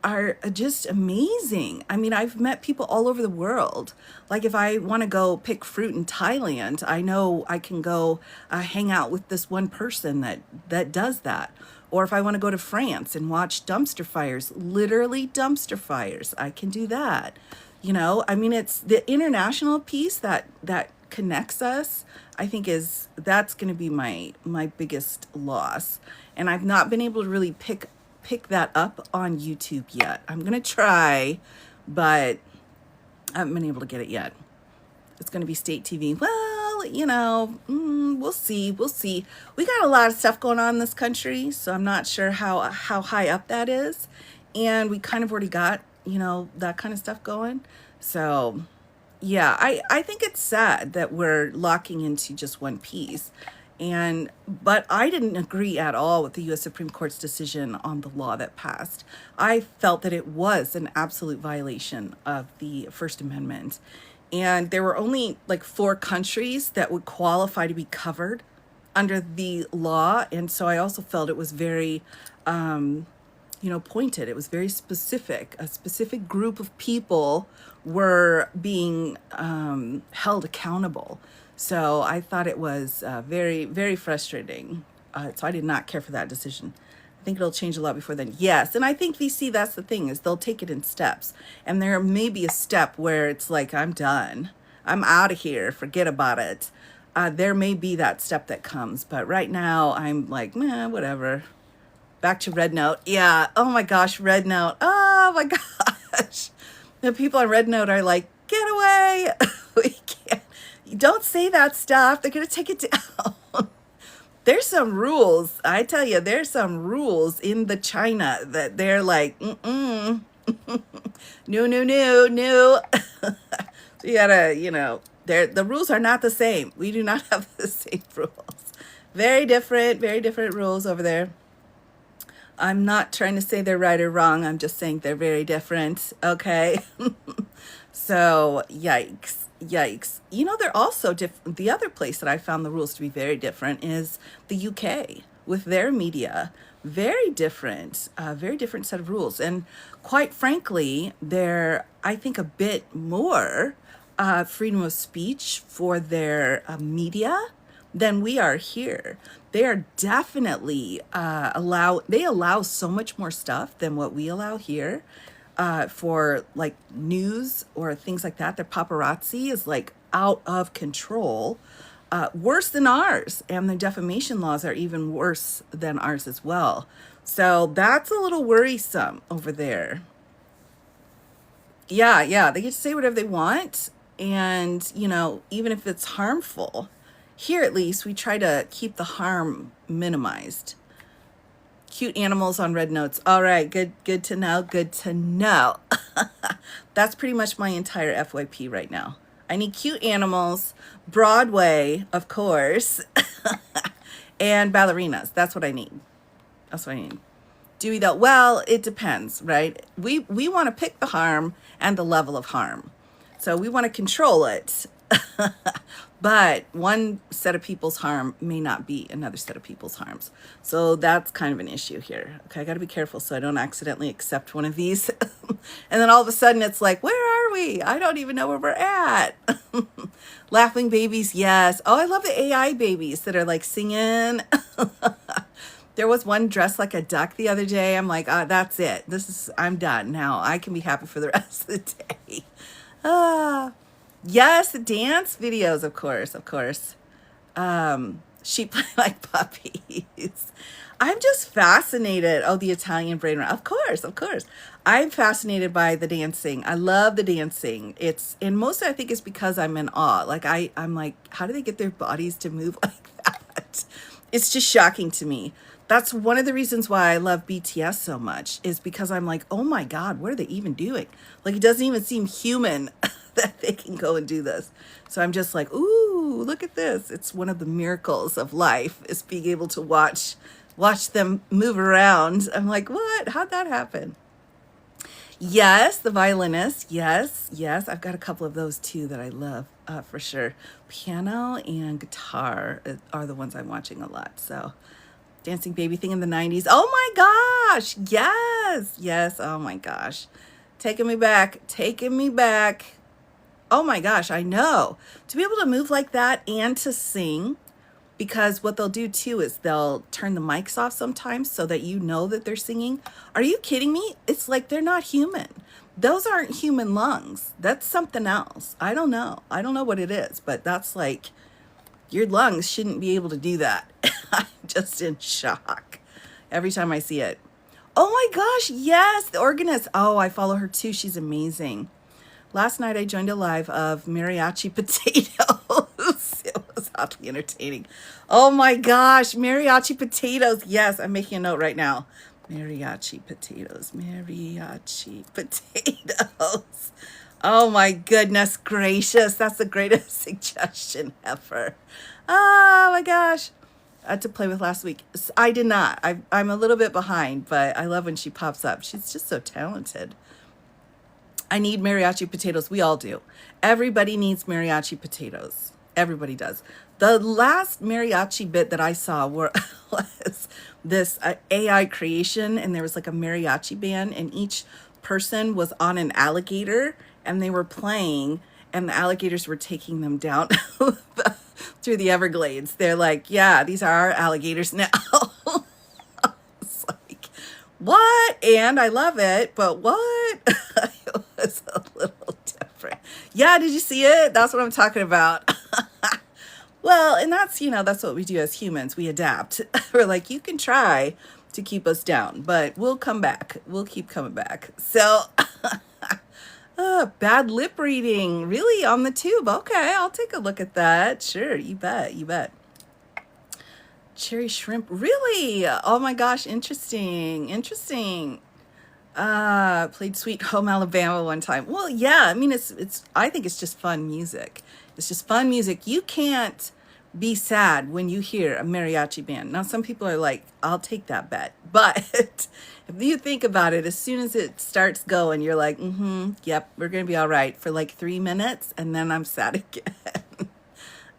[SPEAKER 1] are just amazing. I mean, I've met people all over the world. Like if I want to go pick fruit in Thailand, I know I can go hang out with this one person that does that. Or if I want to go to France and watch dumpster fires, literally dumpster fires, I can do that. I mean, it's the international piece that connects us. I think that's going to be my biggest loss. And I've not been able to really pick that up on YouTube yet. I'm going to try, but I haven't been able to get it yet. It's going to be state TV. Well, we'll see. We'll see. We got a lot of stuff going on in this country, so I'm not sure how high up that is. And we kind of already got, that kind of stuff going. So, yeah, I think it's sad that we're locking into just one piece. But I didn't agree at all with the U.S. Supreme Court's decision on the law that passed. I felt that it was an absolute violation of the First Amendment. And there were only like 4 countries that would qualify to be covered under the law. And so I also felt it was very, pointed. It was very specific. A specific group of people were being held accountable. So I thought it was very, very frustrating. So I did not care for that decision. I think it'll change a lot before then. Yes, and I think VC, that's the thing, is they'll take it in steps. And there may be a step where it's like, I'm done. I'm out of here. Forget about it. There may be that step that comes. But right now, I'm like, whatever. Back to Red Note. Yeah. Oh my gosh, Red Note. Oh my gosh. The people on Red Note are like, get away. We can't. Don't say that stuff. They're going to take it down. There's some rules. I tell you, there's some rules in the China that they're like, no. So you gotta, the rules are not the same. We do not have the same rules. Very different rules over there. I'm not trying to say they're right or wrong. I'm just saying they're very different. Okay. So, yikes. They're also different. The other place that I found the rules to be very different is the UK with their media. Very different set of rules. And quite frankly, they're, I think, a bit more freedom of speech for their media than we are here. They are definitely they allow so much more stuff than what we allow here. For like news or things like that. Their paparazzi is like out of control, worse than ours. And the defamation laws are even worse than ours as well. So that's a little worrisome over there. Yeah, they get to say whatever they want. And, even if it's harmful, here at least we try to keep the harm minimized. Cute animals on Red Notes. All right, good to know. That's pretty much my entire FYP right now. I need cute animals, Broadway, of course, and ballerinas. That's what I need. Do we though? Well, it depends, right? We want to pick the harm and the level of harm. So we want to control it. But one set of people's harm may not be another set of people's harms. So that's kind of an issue here. Okay, I got to be careful so I don't accidentally accept one of these. And then all of a sudden it's like, where are we? I don't even know where we're at. Laughing babies, yes. Oh, I love the AI babies that are like singing. There was one dressed like a duck the other day. I'm like, that's it. I'm done now. I can be happy for the rest of the day. Ah. Yes, dance videos, of course, of course. Sheep play like puppies. I'm just fascinated. Oh, the Italian brain rot. Of course, of course. I'm fascinated by the dancing. I love the dancing. And mostly I think it's because I'm in awe. Like I'm like, how do they get their bodies to move like that? It's just shocking to me. That's one of the reasons why I love BTS so much, is because I'm like, oh my God, what are they even doing? Like, it doesn't even seem human that they can go and do this. So I'm just like, ooh, look at this. It's one of the miracles of life, is being able to watch them move around. I'm like, what? How'd that happen? Yes, the violinist. Yes, yes. I've got a couple of those too that I love for sure. Piano and guitar are the ones I'm watching a lot. So dancing baby thing in the 90s. Oh my gosh. Yes. Yes. Oh my gosh. Taking me back. Taking me back. Oh my gosh. I know. To be able to move like that and to sing, because what they'll do too is they'll turn the mics off sometimes so that you know that they're singing. Are you kidding me? It's like they're not human. Those aren't human lungs. That's something else. I don't know. I don't know what it is, but that's like, your lungs shouldn't be able to do that. I'm just in shock every time I see it. Oh my gosh, yes, the organist. Oh, I follow her too. She's amazing. Last night I joined a live of Mariachi Potatoes. It was oddly entertaining. Oh my gosh, Mariachi Potatoes. Yes, I'm making a note right now. Mariachi Potatoes, Mariachi Potatoes. Oh my goodness gracious, that's the greatest suggestion ever. Oh my gosh. I had to play with last week. I did not. I'm a little bit behind, but I love when she pops up. She's just so talented. I need mariachi potatoes. We all do. Everybody needs mariachi potatoes. Everybody does. The last mariachi bit that I saw was this AI creation, and there was like a mariachi band, and each person was on an alligator, and they were playing, and the alligators were taking them down through the Everglades. They're like, yeah, these are our alligators now. It's like, what? And I love it, but what? It was a little different. Yeah, did you see it? That's what I'm talking about. Well, and that's what we do as humans. We adapt. We're like, you can try to keep us down, but we'll come back. We'll keep coming back. So, bad lip reading, really, on the tube. Okay, I'll take a look at that. Sure, you bet, you bet. Cherry shrimp, really? Oh my gosh, interesting. Played Sweet Home Alabama one time. Well, yeah, I mean, I think it's just fun music. It's just fun music. You can't be sad when you hear a mariachi band. Now, some people are like, I'll take that bet. But if you think about it, as soon as it starts going, you're like, yep, we're going to be all right for like 3 minutes, and then I'm sad again.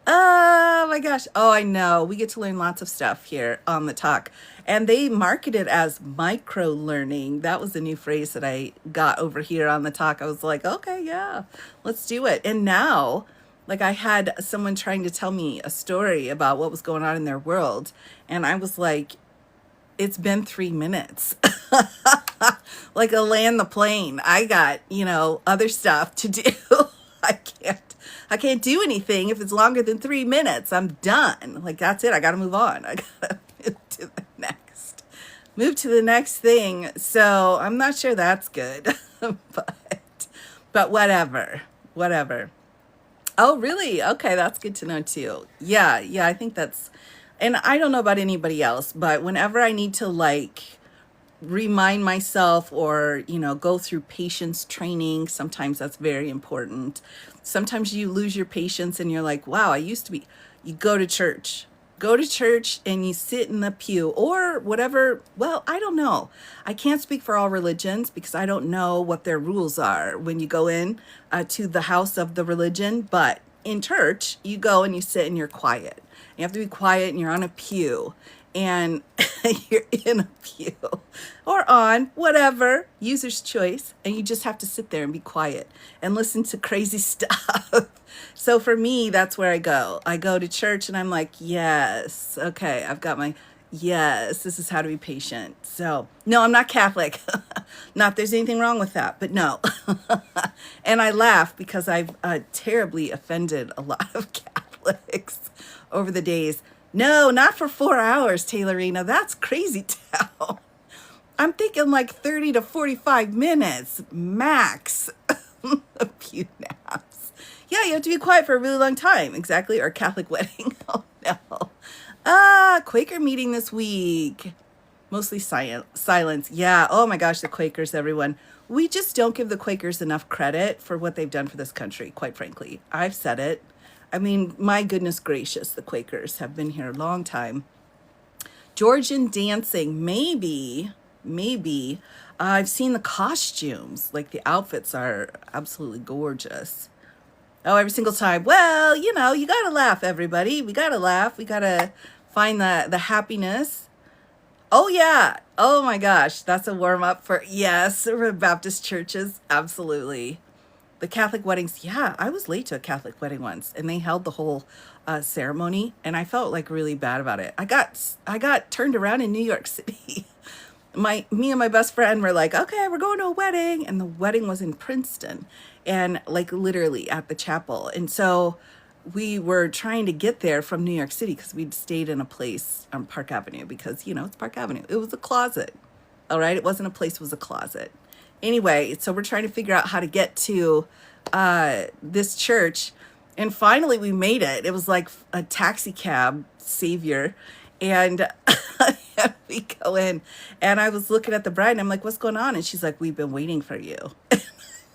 [SPEAKER 1] Oh my gosh. Oh, I know. We get to learn lots of stuff here on the talk. And they market it as micro learning. That was a new phrase that I got over here on the talk. I was like, okay, yeah, let's do it. And now, like, I had someone trying to tell me a story about what was going on in their world. And I was like, it's been 3 minutes. Like, I'll land the plane. I got, other stuff to do. I can't do anything if it's longer than 3 minutes. I'm done. Like, that's it. I got to move on. I got to move to the next thing. So I'm not sure that's good, but whatever. Oh, really? Okay. That's good to know too. Yeah. I think and I don't know about anybody else, but whenever I need to remind myself or, go through patience training, sometimes that's very important. Sometimes you lose your patience and you're like, wow, you go to church and you sit in the pew or whatever. Well, I don't know. I can't speak for all religions because I don't know what their rules are when you go in to the house of the religion, but in church, you go and you sit and you're quiet. You have to be quiet and you're on a pew and you're in a pew or on whatever, user's choice, and you just have to sit there and be quiet and listen to crazy stuff. So for me, that's where I go. I go to church and I'm like, yes, okay, I've got my, yes, this is how to be patient. So no, I'm not Catholic. Not there's anything wrong with that, but no. And I laugh because I've terribly offended a lot of Catholics over the days. No, not for 4 hours, Taylorina. That's crazy town. I'm thinking like 30 to 45 minutes max. A few naps. Yeah, you have to be quiet for a really long time. Exactly. Or Catholic wedding. Oh no. Quaker meeting this week. Mostly silence. Yeah. Oh my gosh, the Quakers, everyone. We just don't give the Quakers enough credit for what they've done for this country, quite frankly. I've said it. I mean, my goodness gracious, the Quakers have been here a long time. Georgian dancing, maybe. I've seen the costumes. Like the outfits are absolutely gorgeous. Oh, every single time. Well, you know, you got to laugh, everybody. We got to laugh. We got to find the happiness. Oh, yeah. Oh, my gosh. That's a warm up for, yes, for Baptist churches. Absolutely. The Catholic weddings. Yeah, I was late to a Catholic wedding once and they held the whole ceremony and I felt like really bad about it. I got turned around in New York City. Me and my best friend were like, okay, we're going to a wedding. And the wedding was in Princeton and like literally at the chapel. And so we were trying to get there from New York City because we'd stayed in a place on Park Avenue because, you know, it's Park Avenue. It was a closet. All right. It wasn't a place, it was a closet. Anyway, so we're trying to figure out how to get to this church. And finally we made it. It was like a taxi cab savior. And we go in and I was looking at the bride and I'm like, what's going on? And she's like, we've been waiting for you. I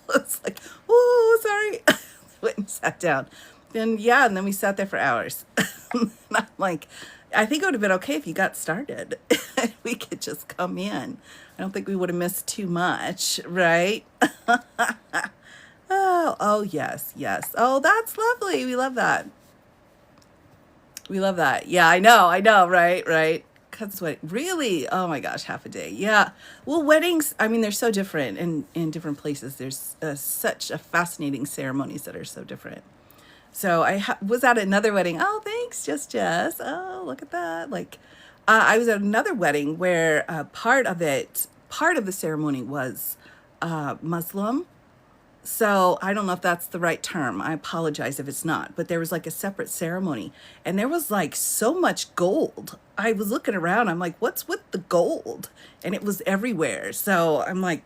[SPEAKER 1] was like, oh, sorry. Went and sat down. And yeah, and then we sat there for hours. And I'm like, I think it would have been okay if you got started. We could just come in. I don't think we would have missed too much, right? Oh, yes. Oh, that's lovely. We love that. Yeah, I know, right? Because what, really? Oh my gosh, half a day. Yeah. Well, weddings, I mean, they're so different in different places. There's such a fascinating ceremonies that are so different. So I was at another wedding. Oh, thanks, Jess. Oh, look at that. Like, I was at another wedding where part of the ceremony was Muslim. So I don't know if that's the right term. I apologize if it's not. But there was like a separate ceremony. And there was like so much gold. I was looking around. I'm like, what's with the gold? And it was everywhere. So I'm like,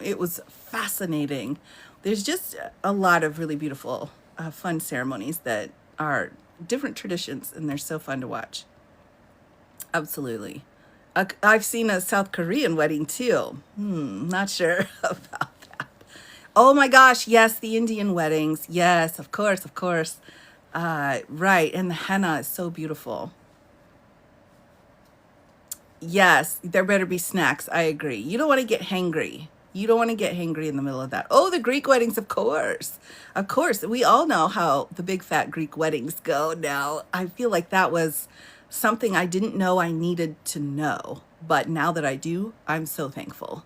[SPEAKER 1] it was fascinating. There's just a lot of really beautiful, fun ceremonies that are different traditions. And they're so fun to watch. Absolutely. I've seen a South Korean wedding too. Not sure about that. Oh my gosh, yes, the Indian weddings. Yes, of course. Right, and the henna is so beautiful. Yes, there better be snacks. I agree. You don't want to get hangry. You don't want to get hangry in the middle of that. Oh, the Greek weddings, of course. Of course. We all know how the big fat Greek weddings go now. I feel like that was something I didn't know I needed to know. But now that I do, I'm so thankful.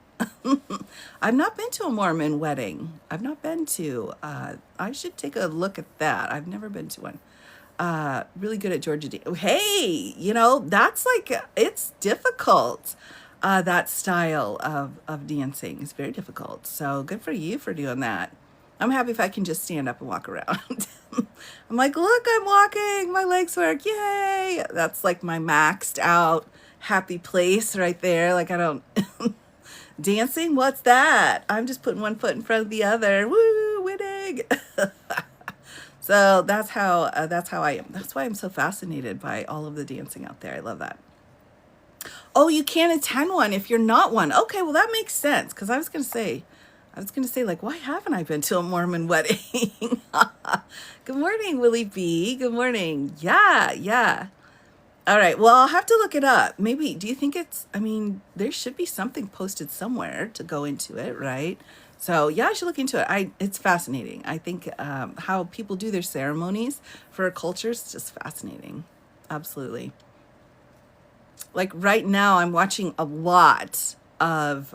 [SPEAKER 1] I've not been to a Mormon wedding. I've not been to. I should take a look at that. I've never been to one. Really good at Georgia. Hey, you know, that's like, it's difficult. That style of dancing is very difficult. So good for you for doing that. I'm happy if I can just stand up and walk around. I'm like, look, I'm walking. My legs work. Yay. That's like my maxed out happy place right there. Like I don't dancing. What's that? I'm just putting one foot in front of the other. Woo, winning. So that's how I am. That's why I'm so fascinated by all of the dancing out there. I love that. Oh, you can't attend one if you're not one. Okay, well that makes sense because I was gonna say like, why haven't I been to a Mormon wedding? Good morning, Willie B. Good morning. Yeah. All right. Well, I'll have to look it up. Maybe, do you think I mean, there should be something posted somewhere to go into it, right? So yeah, I should look into it. It's fascinating. I think how people do their ceremonies for a culture is just fascinating. Absolutely. Like right now, I'm watching a lot of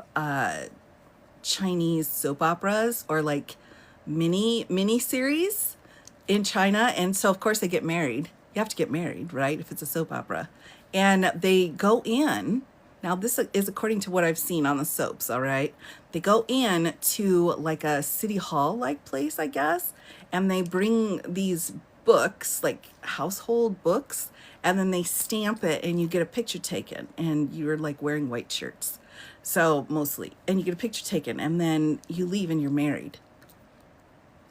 [SPEAKER 1] Chinese soap operas or like mini series in China. And so of course they get married. You have to get married, right? If it's a soap opera. And they go in. Now this is according to what I've seen on the soaps, all right? They go in to like a city hall like place, I guess, and they bring these books, like household books, and then they stamp it and you get a picture taken and you're like wearing white shirts. So mostly, and you get a picture taken and then you leave and you're married.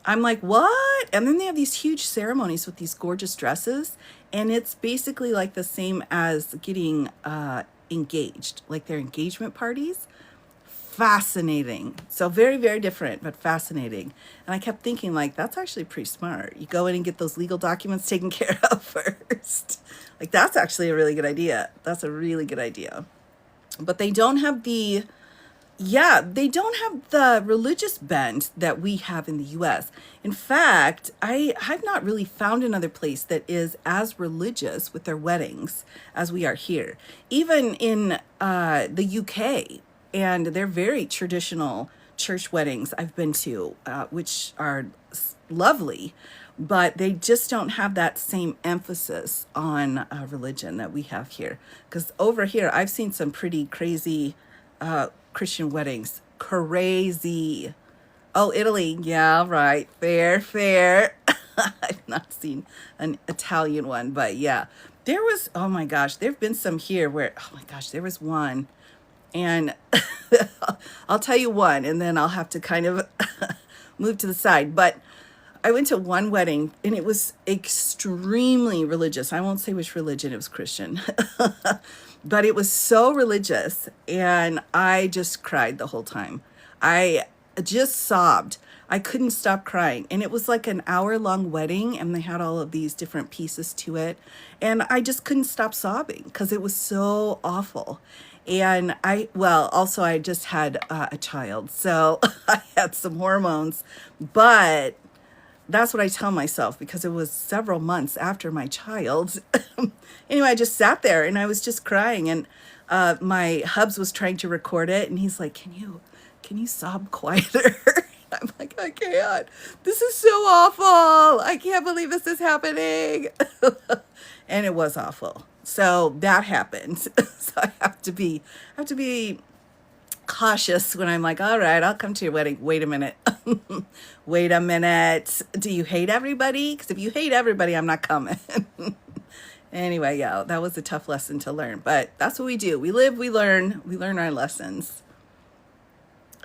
[SPEAKER 1] I'm like, what? And then they have these huge ceremonies with these gorgeous dresses. And it's basically like the same as getting engaged, like their engagement parties. Fascinating. So very, very different, but fascinating. And I kept thinking, like, that's actually pretty smart. You go in and get those legal documents taken care of first. Like, that's actually a really good idea. That's a really good idea. But they don't have they don't have the religious bent that we have in the US. In fact, I've not really found another place that is as religious with their weddings as we are here. Even in the UK, and they're very traditional church weddings I've been to, which are lovely, but they just don't have that same emphasis on religion that we have here. Because over here, I've seen some pretty crazy Christian weddings. Crazy. Oh, Italy. Yeah, right. Fair, fair. I've not seen an Italian one, but yeah. There was, oh my gosh, there have been some here where, oh my gosh, there was one. And I'll tell you one, and then I'll have to kind of move to the side. But I went to one wedding, and it was extremely religious. I won't say which religion, it was Christian. But it was so religious, and I just cried the whole time. I just sobbed. I couldn't stop crying. And it was like an hour-long wedding, and they had all of these different pieces to it. And I just couldn't stop sobbing because it was so awful. And also I just had a child, so I had some hormones, but that's what I tell myself because it was several months after my child. Anyway, I just sat there and I was just crying, and my hubs was trying to record it, and he's like, can you sob quieter? I'm like, I can't. This is so awful. I can't believe this is happening. And it was awful. So that happened. So I have to be cautious when I'm like, all right, I'll come to your wedding. Wait a minute. Wait a minute. Do you hate everybody? Because if you hate everybody, I'm not coming. Anyway, yeah, that was a tough lesson to learn, but that's what we do. We live, we learn our lessons.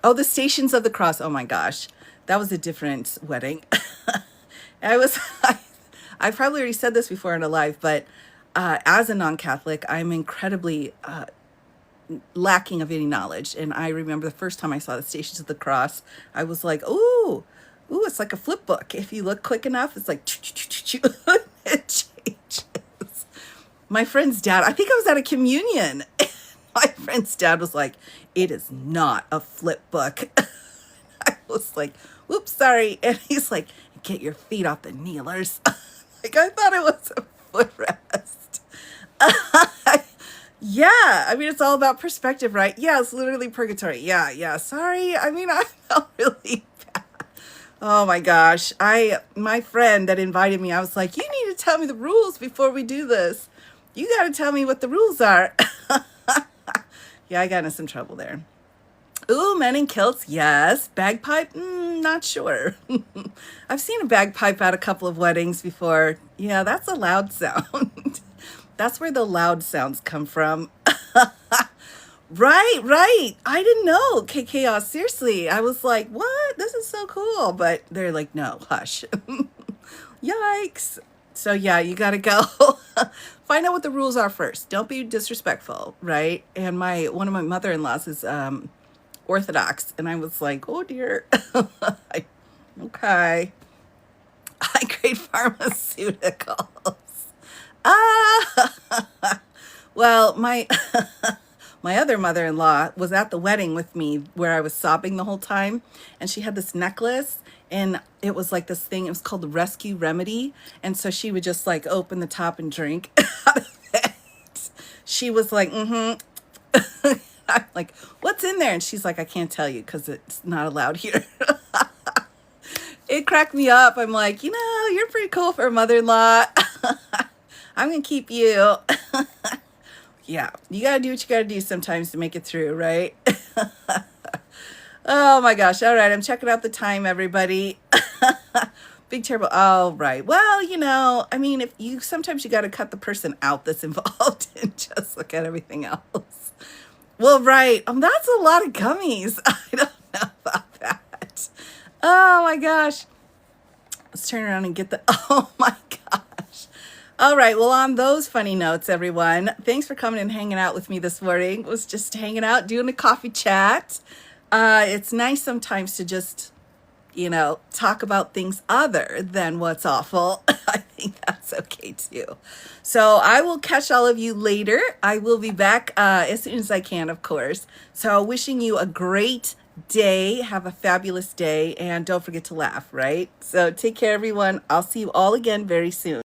[SPEAKER 1] Oh, the Stations of the Cross. Oh my gosh. That was a different wedding. I probably already said this before in a live, but as a non-Catholic, I'm incredibly lacking of any knowledge. And I remember the first time I saw the Stations of the Cross, I was like, ooh, it's like a flip book. If you look quick enough, it's like, it changes. My friend's dad, I think I was at a communion. My friend's dad was like, it is not a flip book. I was like, whoops, sorry. And he's like, get your feet off the kneelers. Like, I thought it was a footrest. Yeah, I mean, it's all about perspective, right? Yeah, it's literally purgatory. Yeah, sorry. I mean, I felt really bad. Oh my gosh. My friend that invited me, I was like, you need to tell me the rules before we do this. You got to tell me what the rules are. Yeah, I got into some trouble there. Ooh, men in kilts, yes. Bagpipe, not sure. I've seen a bagpipe at a couple of weddings before. Yeah, that's a loud sound. That's where the loud sounds come from. Right. I didn't know. Chaos, seriously. I was like, what? This is so cool. But they're like, no, hush. Yikes. So yeah, you gotta go. Find out what the rules are first. Don't be disrespectful, right? And one of my mother-in-laws is Orthodox, and I was like, oh dear. Okay. High grade pharmaceuticals. Ah, well, my my other mother-in-law was at the wedding with me where I was sobbing the whole time, and she had this necklace, and it was like this thing. It was called the Rescue Remedy, and so she would just like open the top and drink out of it. She was like, mm-hmm. I'm like, what's in there? And she's like, I can't tell you because it's not allowed here. It cracked me up. I'm like, you're pretty cool for a mother-in-law. I'm gonna keep you. Yeah, you gotta do what you gotta do sometimes to make it through, right? Oh my gosh. All right, I'm checking out the time, everybody. Big terrible. All right. Well, I mean, if you sometimes you gotta cut the person out that's involved and just look at everything else. Well, right. That's a lot of gummies. I don't know about that. Oh my gosh. Let's turn around and get the, oh my gosh. All right. Well, on those funny notes, everyone, thanks for coming and hanging out with me this morning. It was just hanging out, doing a coffee chat. It's nice sometimes to just, talk about things other than what's awful. I think that's okay too. So I will catch all of you later. I will be back as soon as I can, of course. So wishing you a great day. Have a fabulous day. And don't forget to laugh, right? So take care, everyone. I'll see you all again very soon.